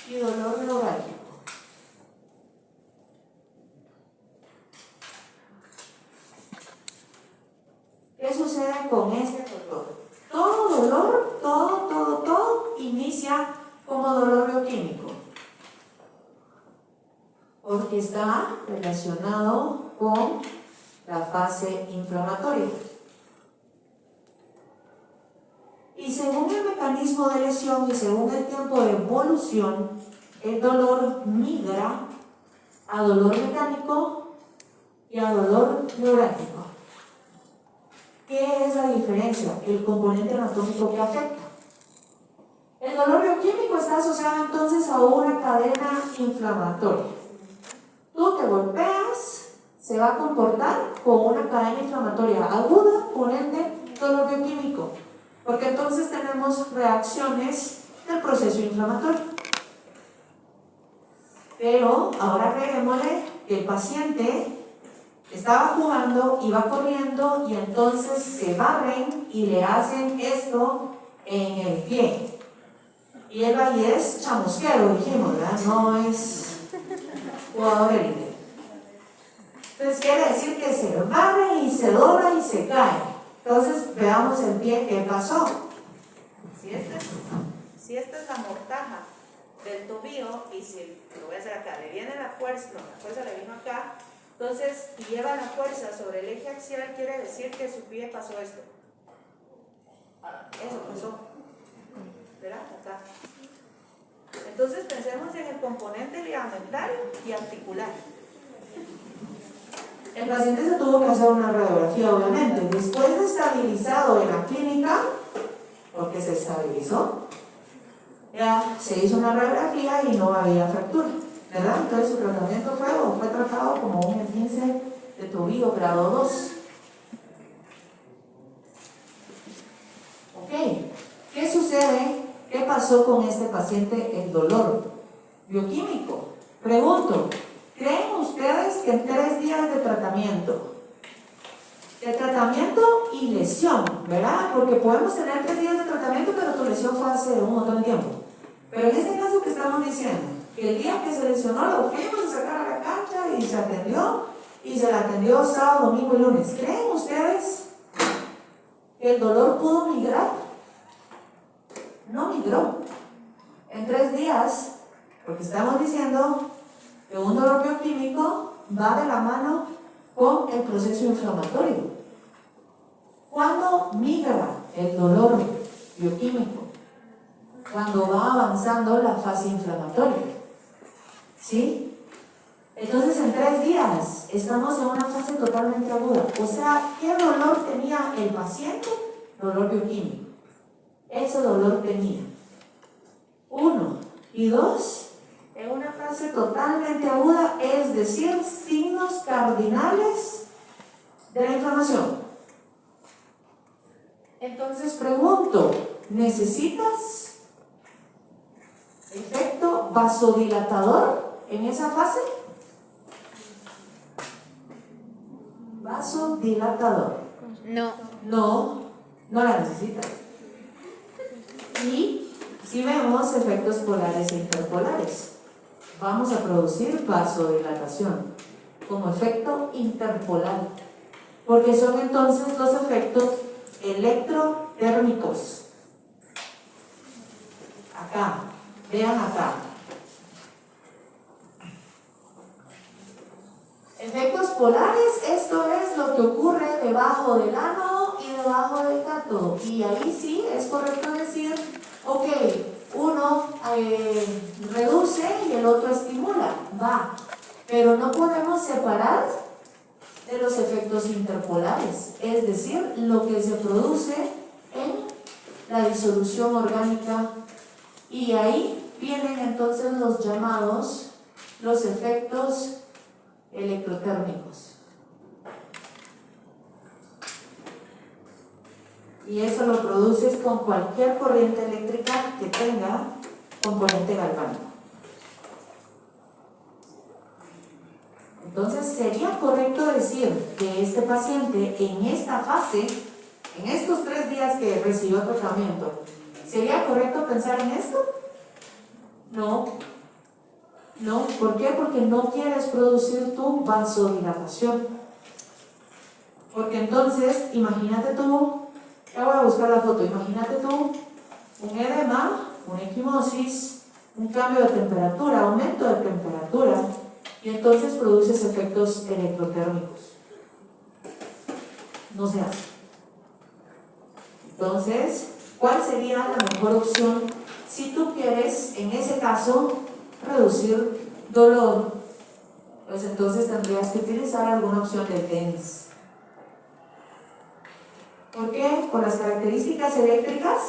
y dolor neurálgico. ¿Qué sucede con este dolor? Todo dolor, todo inicia como dolor bioquímico, porque está relacionado con la fase inflamatoria. Y según el mecanismo de lesión y según el tiempo de evolución, el dolor migra a dolor mecánico y a dolor neurálgico. ¿Qué es la diferencia? El componente anatómico que afecta. El dolor bioquímico está asociado entonces a una cadena inflamatoria. Tú te golpeas, se va a comportar como una cadena inflamatoria aguda, por ende, dolor bioquímico. Porque entonces tenemos reacciones del proceso inflamatorio. Pero ahora agreguémosle que el paciente estaba jugando, iba corriendo y entonces se barren y le hacen esto en el pie. Y él ahí es chamusquero, dijimos, ¿verdad? No es jugador élite. Entonces quiere decir que se barre y se dobla y se cae. Entonces veamos el pie, ¿qué pasó? Si esta es la mortaja del tobillo, y si lo voy a hacer acá, le viene la fuerza le vino acá, entonces, y lleva la fuerza sobre el eje axial, quiere decir que su pie pasó esto. Eso pasó. ¿Verdad? Acá. Entonces pensemos en el componente ligamentario y articular. El paciente se tuvo que hacer una radiografía, obviamente. Después de estabilizado en la clínica, porque se estabilizó, ya se hizo una radiografía y no había fractura. ¿verdad? Entonces su tratamiento fue tratado como un esguince de tobillo grado 2. Ok, ¿qué sucede? ¿Qué pasó con este paciente? El dolor bioquímico. Pregunto, ¿creen ustedes que en 3 días de tratamiento y lesión, ¿verdad? Porque podemos tener 3 días de tratamiento, pero tu lesión fue hace un montón de tiempo. Pero en este caso que estamos diciendo, que el día que se lesionó lo fuimos a sacar a la cancha y se atendió, y se la atendió sábado, domingo y lunes. ¿Creen ustedes que el dolor pudo migrar? No migró. En 3 días, porque estamos diciendo que un dolor bioquímico va de la mano con el proceso inflamatorio. ¿Cuándo migra el dolor bioquímico? Cuando va avanzando la fase inflamatoria. ¿Sí? Entonces en 3 días estamos en una fase totalmente aguda. O sea, ¿qué dolor tenía el paciente? Dolor bioquímico. Ese dolor tenía 1 y 2 en una fase totalmente aguda, es decir, signos cardinales de la inflamación. Entonces pregunto, ¿necesitas efecto vasodilatador en esa fase? Vasodilatador. No. No la necesitas. Y si vemos efectos polares e interpolares, vamos a producir vasodilatación como efecto interpolar, porque son entonces los efectos electrotérmicos. Acá, vean acá. Efectos polares, esto es lo que ocurre debajo del ánodo y debajo del cátodo. Y ahí sí es correcto decir, ok, uno reduce y el otro estimula, va. Pero no podemos separar de los efectos interpolares, es decir, lo que se produce en la disolución orgánica. Y ahí vienen entonces los llamados, los efectos electrotérmicos. Y eso lo produces con cualquier corriente eléctrica que tenga componente galvánico. Entonces sería correcto decir que este paciente en esta fase, en estos 3 días que recibió tratamiento, ¿sería correcto pensar en esto? No, ¿por qué? Porque no quieres producir tu vasodilatación. Porque entonces, imagínate tú, ya voy a buscar la foto, imagínate tú un edema, una equimosis, un cambio de temperatura, aumento de temperatura, y entonces produces efectos electrotérmicos. No se hace. Entonces, ¿cuál sería la mejor opción si tú quieres, en ese caso, reducir dolor? Pues entonces tendrías que utilizar alguna opción de TENS. ¿Por qué? Por las características eléctricas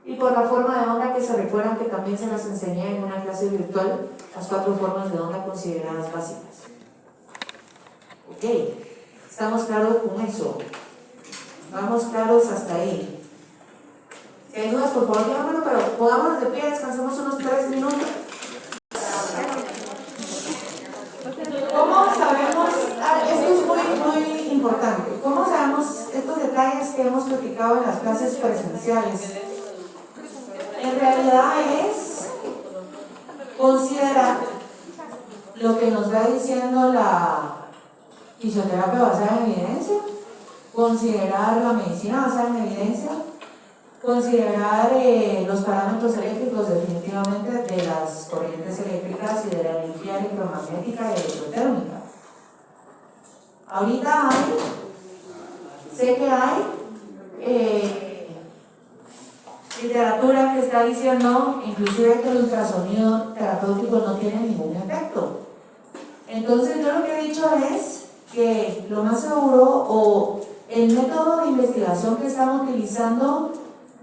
y por la forma de onda que se recuerdan que también se las enseñé en una clase virtual, las 4 formas de onda consideradas básicas. Ok, ¿estamos claros con eso? Vamos claros hasta ahí. Si hay dudas, por favor, díganmelo, pero pongámonos de pie, descansemos unos 3 minutos. ¿Cómo sabemos? Esto es muy importante. ¿Cómo sabemos estos detalles que hemos platicado en las clases presenciales? En realidad es considerar lo que nos va diciendo la fisioterapia basada en evidencia, considerar la medicina basada en evidencia, considerar los parámetros eléctricos definitivamente de las corrientes eléctricas y de la energía electromagnética y electrotérmica. Ahorita sé que hay literatura que está diciendo inclusive que el ultrasonido terapéutico no tiene ningún efecto. Entonces yo lo que he dicho es que lo más seguro, o el método de investigación que estamos utilizando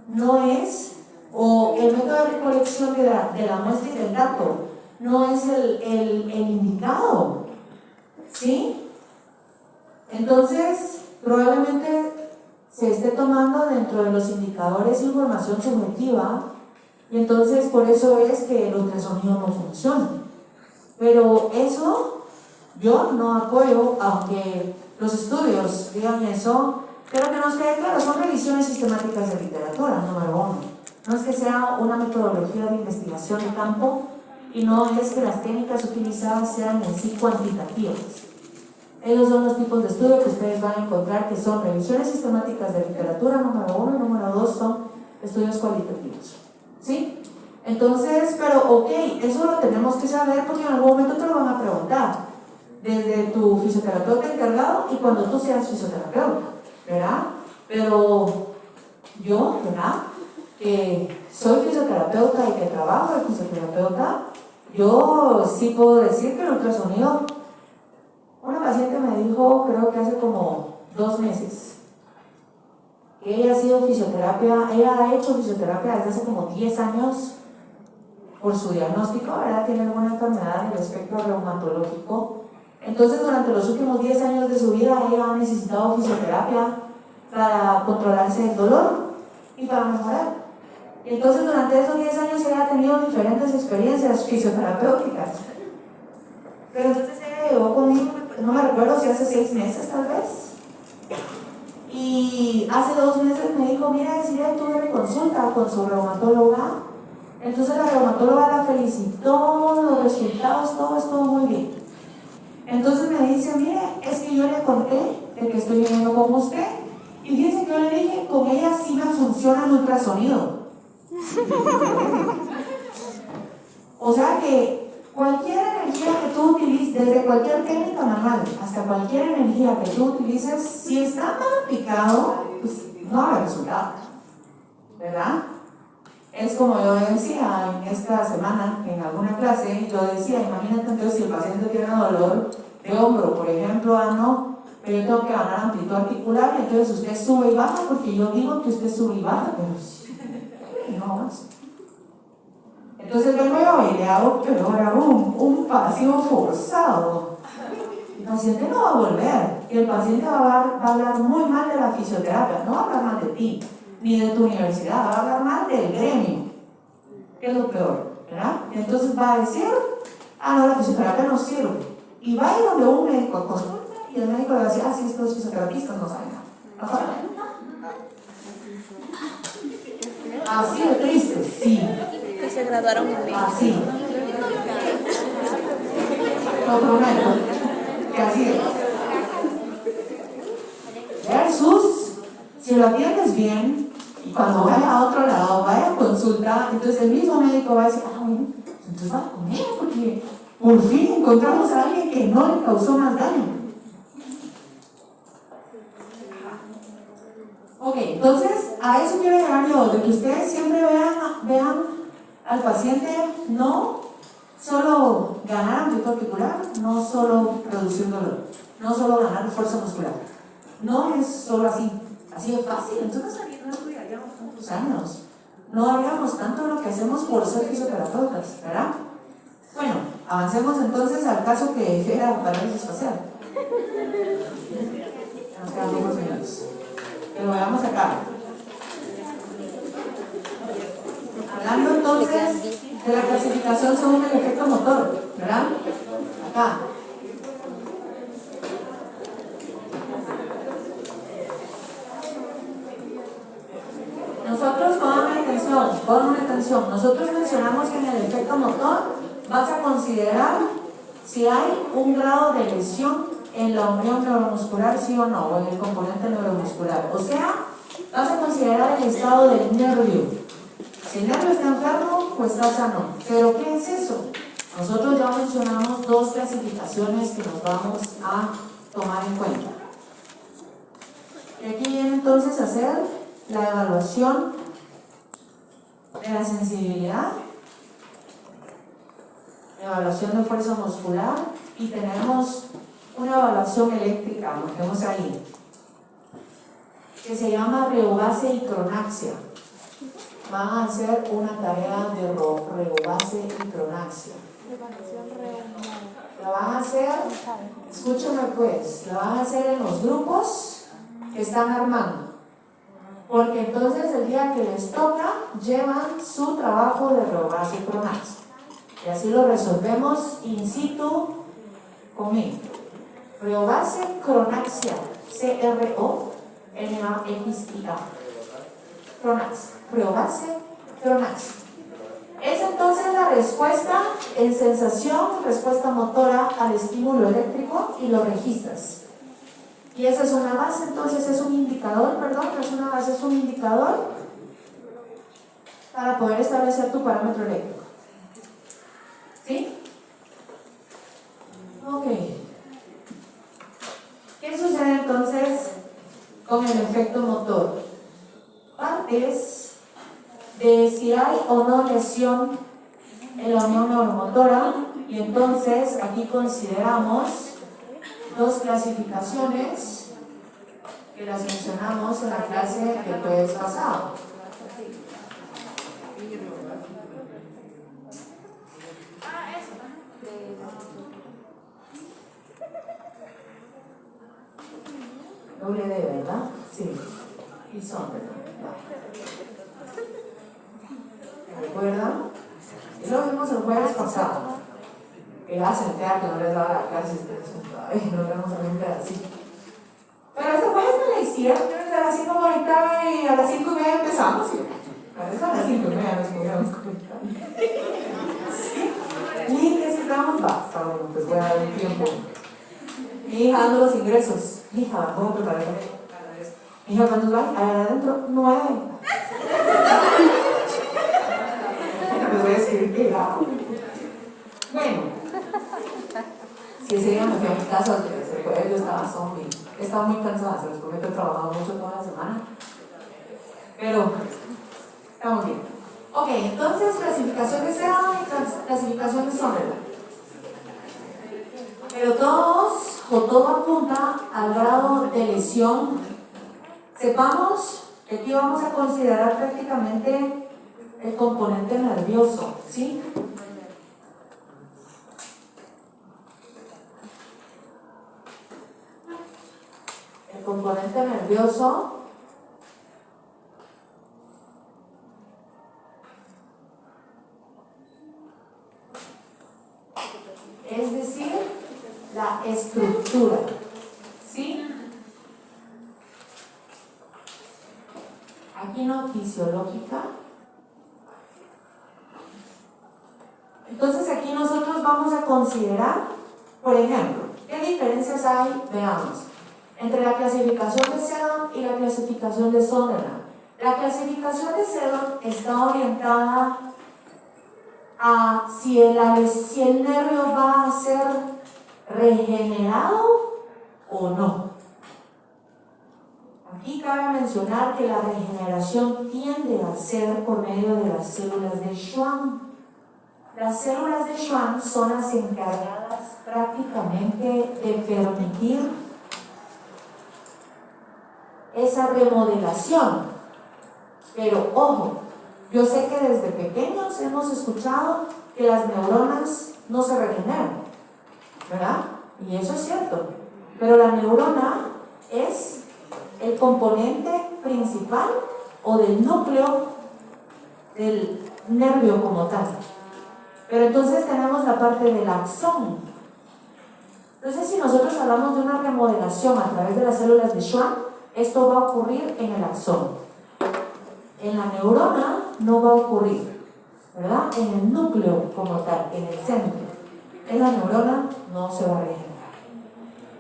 no es, o el método de recolección de la muestra y del dato no es el indicado, ¿sí? Entonces, probablemente se esté tomando dentro de los indicadores información subjetiva, y entonces por eso es que el ultrasonido no funciona. Pero eso yo no apoyo, aunque los estudios digan eso, pero que nos quede claro, son revisiones sistemáticas de literatura, número uno. No es que sea una metodología de investigación de campo, y no es que las técnicas utilizadas sean en sí cuantitativas. Ellos son los tipos de estudios que ustedes van a encontrar, que son revisiones sistemáticas de literatura, número uno, y número dos son estudios cualitativos, ¿sí? Entonces, pero ok, eso lo tenemos que saber porque en algún momento te lo van a preguntar, desde tu fisioterapeuta encargado y cuando tú seas fisioterapeuta, ¿verdad? Pero yo, ¿verdad? Que soy fisioterapeuta y que trabajo de fisioterapeuta, yo sí puedo decir que el ultrasonido, una paciente me dijo, creo que hace como 2 meses, que ella ha sido fisioterapia, ella ha hecho fisioterapia desde hace como 10 años por su diagnóstico, ¿verdad? Tiene alguna enfermedad en el espectro reumatológico. Entonces, durante los últimos 10 años de su vida, ella ha necesitado fisioterapia para controlarse el dolor y para mejorar. Y entonces, durante esos 10 años, ella ha tenido diferentes experiencias fisioterapéuticas. Pero entonces ella llegó conmigo, no me recuerdo si hace 6 meses tal vez. Y hace 2 meses me dijo, mira, si ya tuve mi consulta con su reumatóloga. Entonces la reumatóloga la felicitó, los resultados, todo estuvo muy bien. Entonces me dice, mire, es que yo le conté de que estoy viniendo con usted. Y fíjense que yo le dije, con ella sí me funciona el ultrasonido. O sea que cualquier energía que tú utilices, desde cualquier técnica manual hasta cualquier energía que tú utilices, si está mal aplicado, pues no habrá resultado, ¿verdad? Es como yo decía en esta semana, en alguna clase, yo decía, imagínate entonces si el paciente tiene dolor de hombro, por ejemplo, no, pero yo tengo que ganar amplitud articular, y entonces usted sube y baja, porque yo digo que usted sube y baja, pero no más. Entonces vengo yo y le hago un pasivo forzado. El paciente no va a volver, y el paciente va a hablar muy mal de la fisioterapia, no va a hablar mal de ti, ni de tu universidad, va a hablar mal del gremio, que es lo peor, ¿verdad? Entonces va a decir, no, la fisioterapia no sirve. Y va a ir donde un médico a consulta, y el médico le va a decir, sí, es que los fisioterapistas no saben nada. Así de triste, sí. Que se graduaron en México. Así. Lo prometo, que así es. Versus, si lo atiendes bien, y cuando vaya a otro lado, vaya a consulta, entonces el mismo médico va a decir, bueno, entonces va con él, porque por fin encontramos a alguien que no le causó más daño. Ok, entonces a eso quiero llegar yo, de que ustedes siempre vean al paciente no solo ganar amplitud articular, no solo reducir dolor, no solo ganar fuerza muscular. No es solo así de fácil. Entonces no estudiaríamos tantos años, no haríamos tanto lo que hacemos por ser fisioterapeutas, ¿verdad? Bueno, avancemos entonces al caso que era parálisis facial. Nos quedan pocos minutos. Pero veamos acá. Hablando entonces de la clasificación según el efecto motor, ¿verdad? Acá. Nosotros, pongan atención, nosotros mencionamos que en el efecto motor vas a considerar si hay un grado de lesión en la unión neuromuscular, sí o no, o en el componente neuromuscular. O sea, vas a considerar el estado del nervio. Si el nervio está enfermo, pues está sano. ¿Pero qué es eso? Nosotros ya mencionamos 2 clasificaciones que nos vamos a tomar en cuenta. Y aquí viene entonces a hacer la evaluación de la sensibilidad, evaluación de fuerza muscular, y tenemos una evaluación eléctrica, lo tenemos ahí, que se llama rheobase y cronaxia. Van a hacer una tarea de rheobase y cronaxia. La van a hacer, escúchame pues, la van a hacer en los grupos que están armando. Porque entonces el día que les toca, llevan su trabajo de Reobase y Cronax. Y así lo resolvemos in situ conmigo. Reobase Cronaxia, C-R-O-N-A-X-I-A. Cronax, Reobase Cronax. Es entonces la respuesta en sensación, respuesta motora al estímulo eléctrico y lo registras. Y esa es una base, entonces es un indicador, perdón, no es una base, es un indicador para poder establecer tu parámetro eléctrico. ¿Sí? Ok. ¿Qué sucede entonces con el efecto motor? Partes de si hay o no lesión en la unión neuromotora, y entonces aquí consideramos dos clasificaciones que las mencionamos en la clase del jueves pasado. Doble D, ¿verdad? Sí. Y son, ¿verdad? ¿Recuerdan? Y lo vimos el jueves pasado. Que ya senté que no les daba la clase, no le vamos a ver un pedacito. Pero este jueves me la hicieron, desde las 5 ahorita y a las 5:30 empezamos. ¿Sí? A veces a las 5:30 nos podíamos conectar. ¿Sí? Y es que estamos basta, bueno, pues voy a dar un tiempo. Mi hija dando los ingresos. Hija, ¿cómo preparar eso? Hija, ¿cuántos van? Allá adentro, 9. Les voy a escribir que era. Bueno, si ese día me fui a mi casa, desde el jueves yo estaba zombie. Estaba muy cansada, se los prometo, he trabajado mucho toda la semana. Pero, estamos bien. Ok, entonces clasificación de Sedan y clasificación de Sunderland. Pero todo apunta al grado de lesión. Sepamos que aquí vamos a considerar prácticamente el componente nervioso, ¿sí? El componente nervioso es decir, la estructura, ¿sí? Aquí no fisiológica. Entonces aquí nosotros vamos a considerar, por ejemplo, ¿qué diferencias hay? Veamos, entre la clasificación de Sedan y la clasificación de Sunderland. La clasificación de Sedan está orientada a si el nervio va a ser regenerado o no. Aquí cabe mencionar que la regeneración tiende a ser por medio de las células de Schwann. Las células de Schwann son las encargadas prácticamente de permitir esa remodelación. Pero ojo, yo sé que desde pequeños hemos escuchado que las neuronas no se regeneran, ¿verdad? Y eso es cierto. Pero la neurona es el componente principal o del núcleo del nervio como tal. Pero entonces tenemos la parte del axón. Entonces, si nosotros hablamos de una remodelación a través de las células de Schwann, esto va a ocurrir en el axón. En la neurona no va a ocurrir, ¿verdad? En el núcleo como tal, en el centro. En la neurona no se va a regenerar.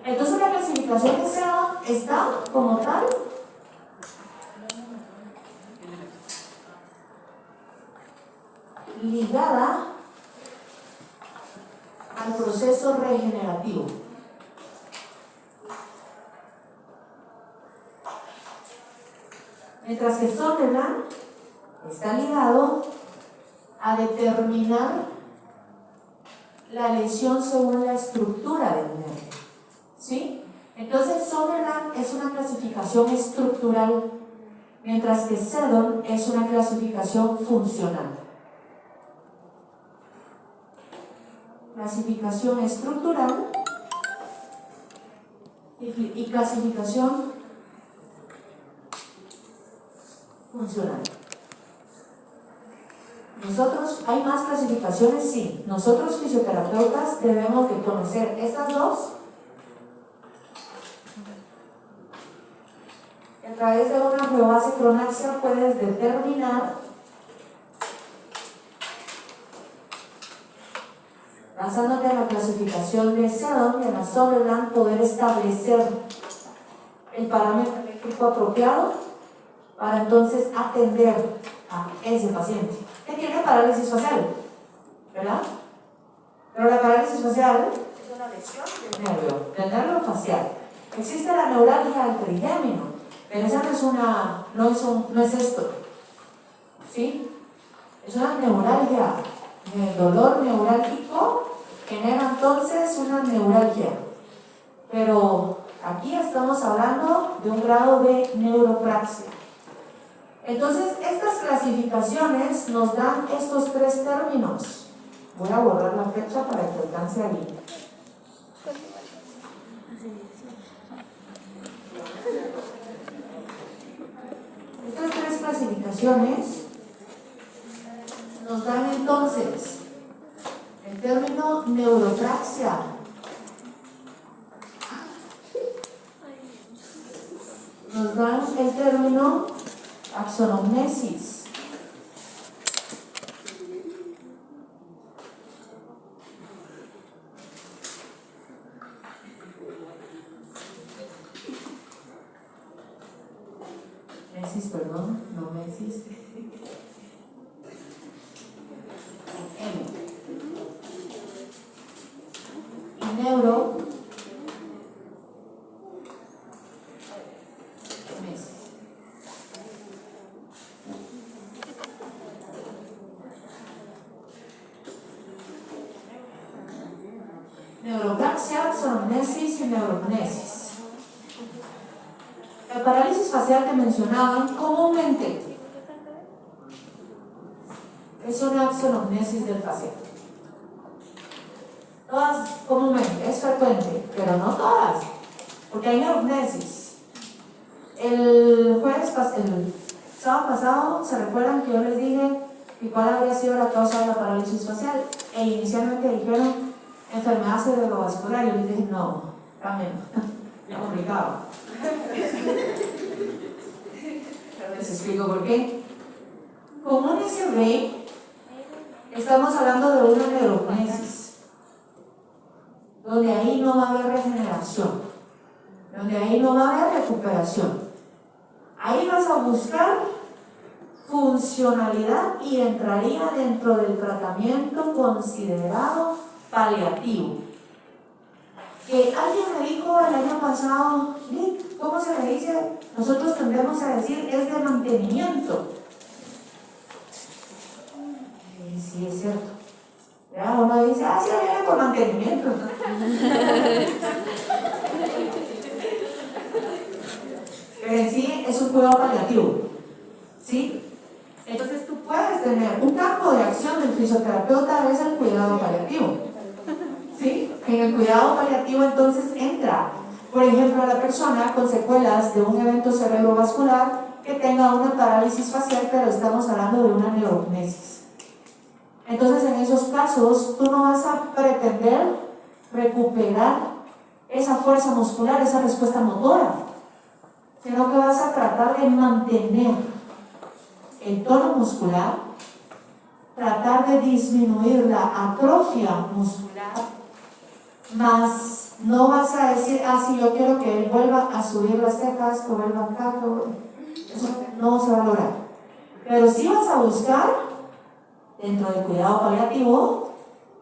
Entonces, la clasificación de Sedan está como tal ligada al proceso regenerativo. Mientras que Sunderland está ligado a determinar la lesión según la estructura del nervio, ¿sí? Entonces Sunderland es una clasificación estructural, mientras que Sedan es una clasificación funcional. clasificación estructural y clasificación funcional. Nosotros, ¿hay más clasificaciones? Sí. Nosotros fisioterapeutas debemos de conocer estas dos a través de una geobase cronaxia. Puedes determinar, basándote en la clasificación de Seldon y en la Sutherland, poder establecer el parámetro eléctrico apropiado para entonces atender a ese paciente que tiene parálisis facial, ¿verdad? Pero la parálisis facial es una lesión del nervio facial. Existe la neuralgia del trigémino, pero esa no es esto, ¿sí? Es una neuralgia. El dolor neurálgico genera entonces una neuralgia, pero aquí estamos hablando de un grado de neuropraxia. Entonces, estas clasificaciones nos dan estos tres términos. Voy a borrar la fecha para que alcance ahí. Estas tres clasificaciones nos dan entonces el término neuropraxia, nos dan el término axonomnesis, y neuro neuropraxia, axonomnesis y neurognesis. La parálisis facial que mencionaban comúnmente es una axonomnesis del paciente. Todas comúnmente, es frecuente, pero no todas, porque hay neurognesis. El sábado pasado, ¿se recuerdan que yo les dije que cuál habría sido la causa de la parálisis facial? E inicialmente dijeron enfermedad cerebrovascular. Yo les dije, no, también, es complicado. Les explico por qué. Con un SRA estamos hablando de una neurognesis, donde ahí no va a haber regeneración, donde ahí no va a haber recuperación. Ahí vas a buscar funcionalidad y entraría dentro del tratamiento considerado paliativo. Que alguien me dijo el año pasado, ¿cómo se le dice? Nosotros tendemos a decir es de mantenimiento. Sí, es cierto. Ya uno dice, sí, viene por mantenimiento. Pero en sí es un cuidado paliativo, ¿sí? Entonces tú puedes tener un campo de acción del fisioterapeuta, es el cuidado paliativo, ¿sí? En el cuidado paliativo entonces entra, por ejemplo, a la persona con secuelas de un evento cerebrovascular que tenga una parálisis facial, pero estamos hablando de una neurognesis. Entonces en esos casos tú no vas a pretender recuperar esa fuerza muscular, esa respuesta motora, sino que vas a tratar de mantener el tono muscular, tratar de disminuir la atrofia muscular, más no vas a decir, si yo quiero que él vuelva a subir las cejas, que vuelva acá, eso no se va a lograr. Pero sí vas a buscar, dentro del cuidado paliativo,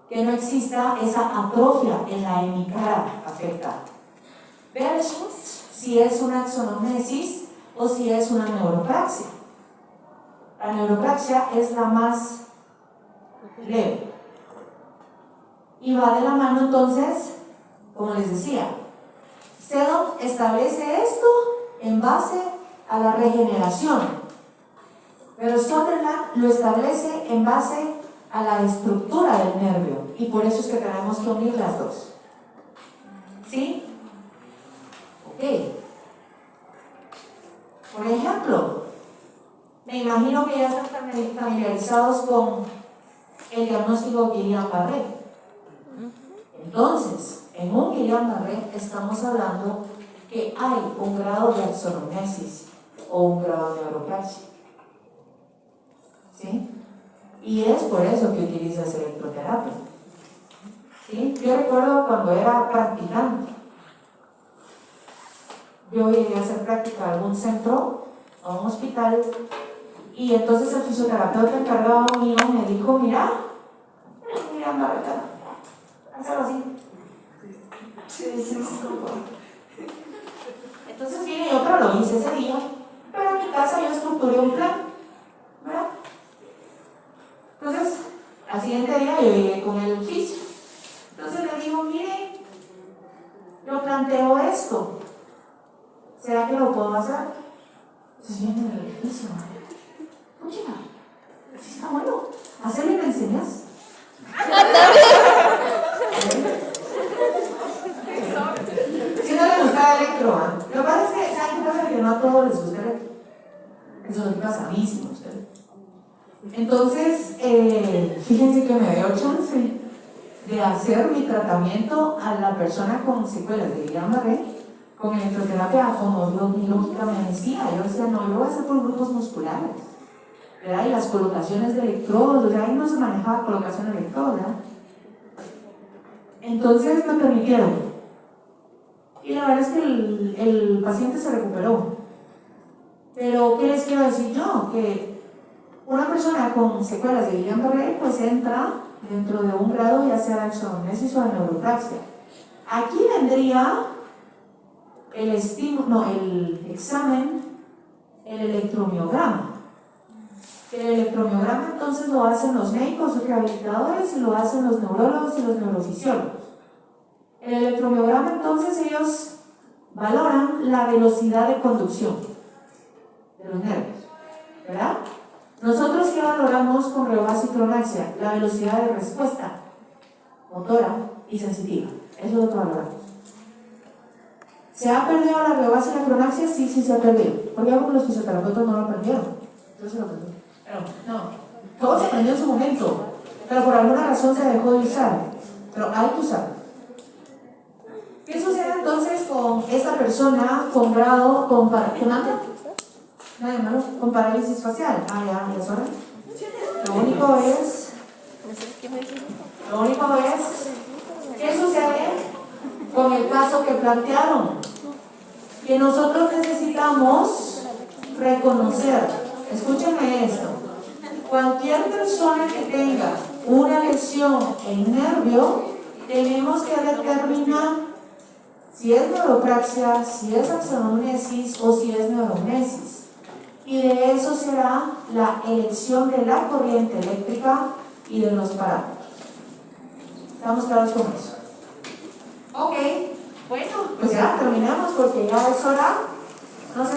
que no exista esa atrofia en la hemicara afectada. Versus si es una axonomnesis o si es una neuropraxia. La neuropraxia es la más leve. Y va de la mano entonces, como les decía, Seldon establece esto en base a la regeneración, pero Sutherland lo establece en base a la estructura del nervio. y por eso es que tenemos que unir las dos. ¿Sí? Ok. Por ejemplo, me imagino que ya están familiarizados con el diagnóstico Guillain-Barré. Entonces, en un Guillain-Barré estamos hablando que hay un grado de axonomesis o un grado de neuroplasia. ¿Sí? Y es por eso que utilizas electroterapia. ¿Sí? Yo recuerdo cuando era practicante, yo llegué a hacer práctica a algún centro, a un hospital, y entonces el fisioterapeuta encargado mío me dijo, mira, Marta, hazlo así. Entonces viene y otro lo hice ese día, pero en mi casa yo estructuré un plan, ¿verdad? Entonces, al siguiente día yo llegué con el fisio. Entonces le digo, mire, yo planteo esto, ¿será que lo puedo hacer? Entonces viene el fisio, oye, si está bueno, hacerlo y me enseñas. Si no le gusta electro, lo que pasa es que, ¿saben qué pasa? Que no a todos les gusta electro. Eso es lo que pasa a mí, si no a ustedes. Entonces, fíjense que me dio chance de hacer mi tratamiento a la persona con secuelas de Guillain-Barré con electroterapia, como mi lógica me decía. Yo decía, no, yo lo voy a hacer por grupos musculares, ¿verdad? Y las colocaciones de electrodos, o sea, ahí no se manejaba colocación de electrodos, ¿verdad? Entonces me permitieron. Y la verdad es que el paciente se recuperó. Pero, ¿qué les quiero decir yo? Que una persona con secuelas de Guillain-Barré pues entra dentro de un grado ya sea de axonomesis o de neuropraxia. Aquí vendría el examen, el electromiograma. El electromiograma entonces lo hacen los médicos rehabilitadores y lo hacen los neurólogos y los neurofisiólogos. El electromiograma entonces ellos valoran la velocidad de conducción de los nervios, ¿verdad? Nosotros ¿qué valoramos con reobasicronaxia? La velocidad de respuesta motora y sensitiva. Eso es lo que valoramos. ¿Se ha perdido la reobasicronaxia? Sí, sí se ha perdido. ¿Por qué? Porque los fisioterapeutas no lo aprendieron. Yo se lo aprendí. Pero no, todo se aprendió en su momento, pero por alguna razón se dejó de usar. Pero hay que usarlo. ¿Qué sucede entonces con esta persona con grado, con parálisis facial? Ya es hora. Lo único es, ¿qué sucede con el caso que plantearon? Que nosotros necesitamos reconocer, escúchenme esto, cualquier persona que tenga una lesión en nervio, tenemos que determinar si es neuropraxia, si es axonomesis o si es neuromesis. Y de eso será la elección de la corriente eléctrica y de los parámetros. ¿Estamos claros con eso? Ok, bueno, pues ya terminamos porque ya es hora. No sé.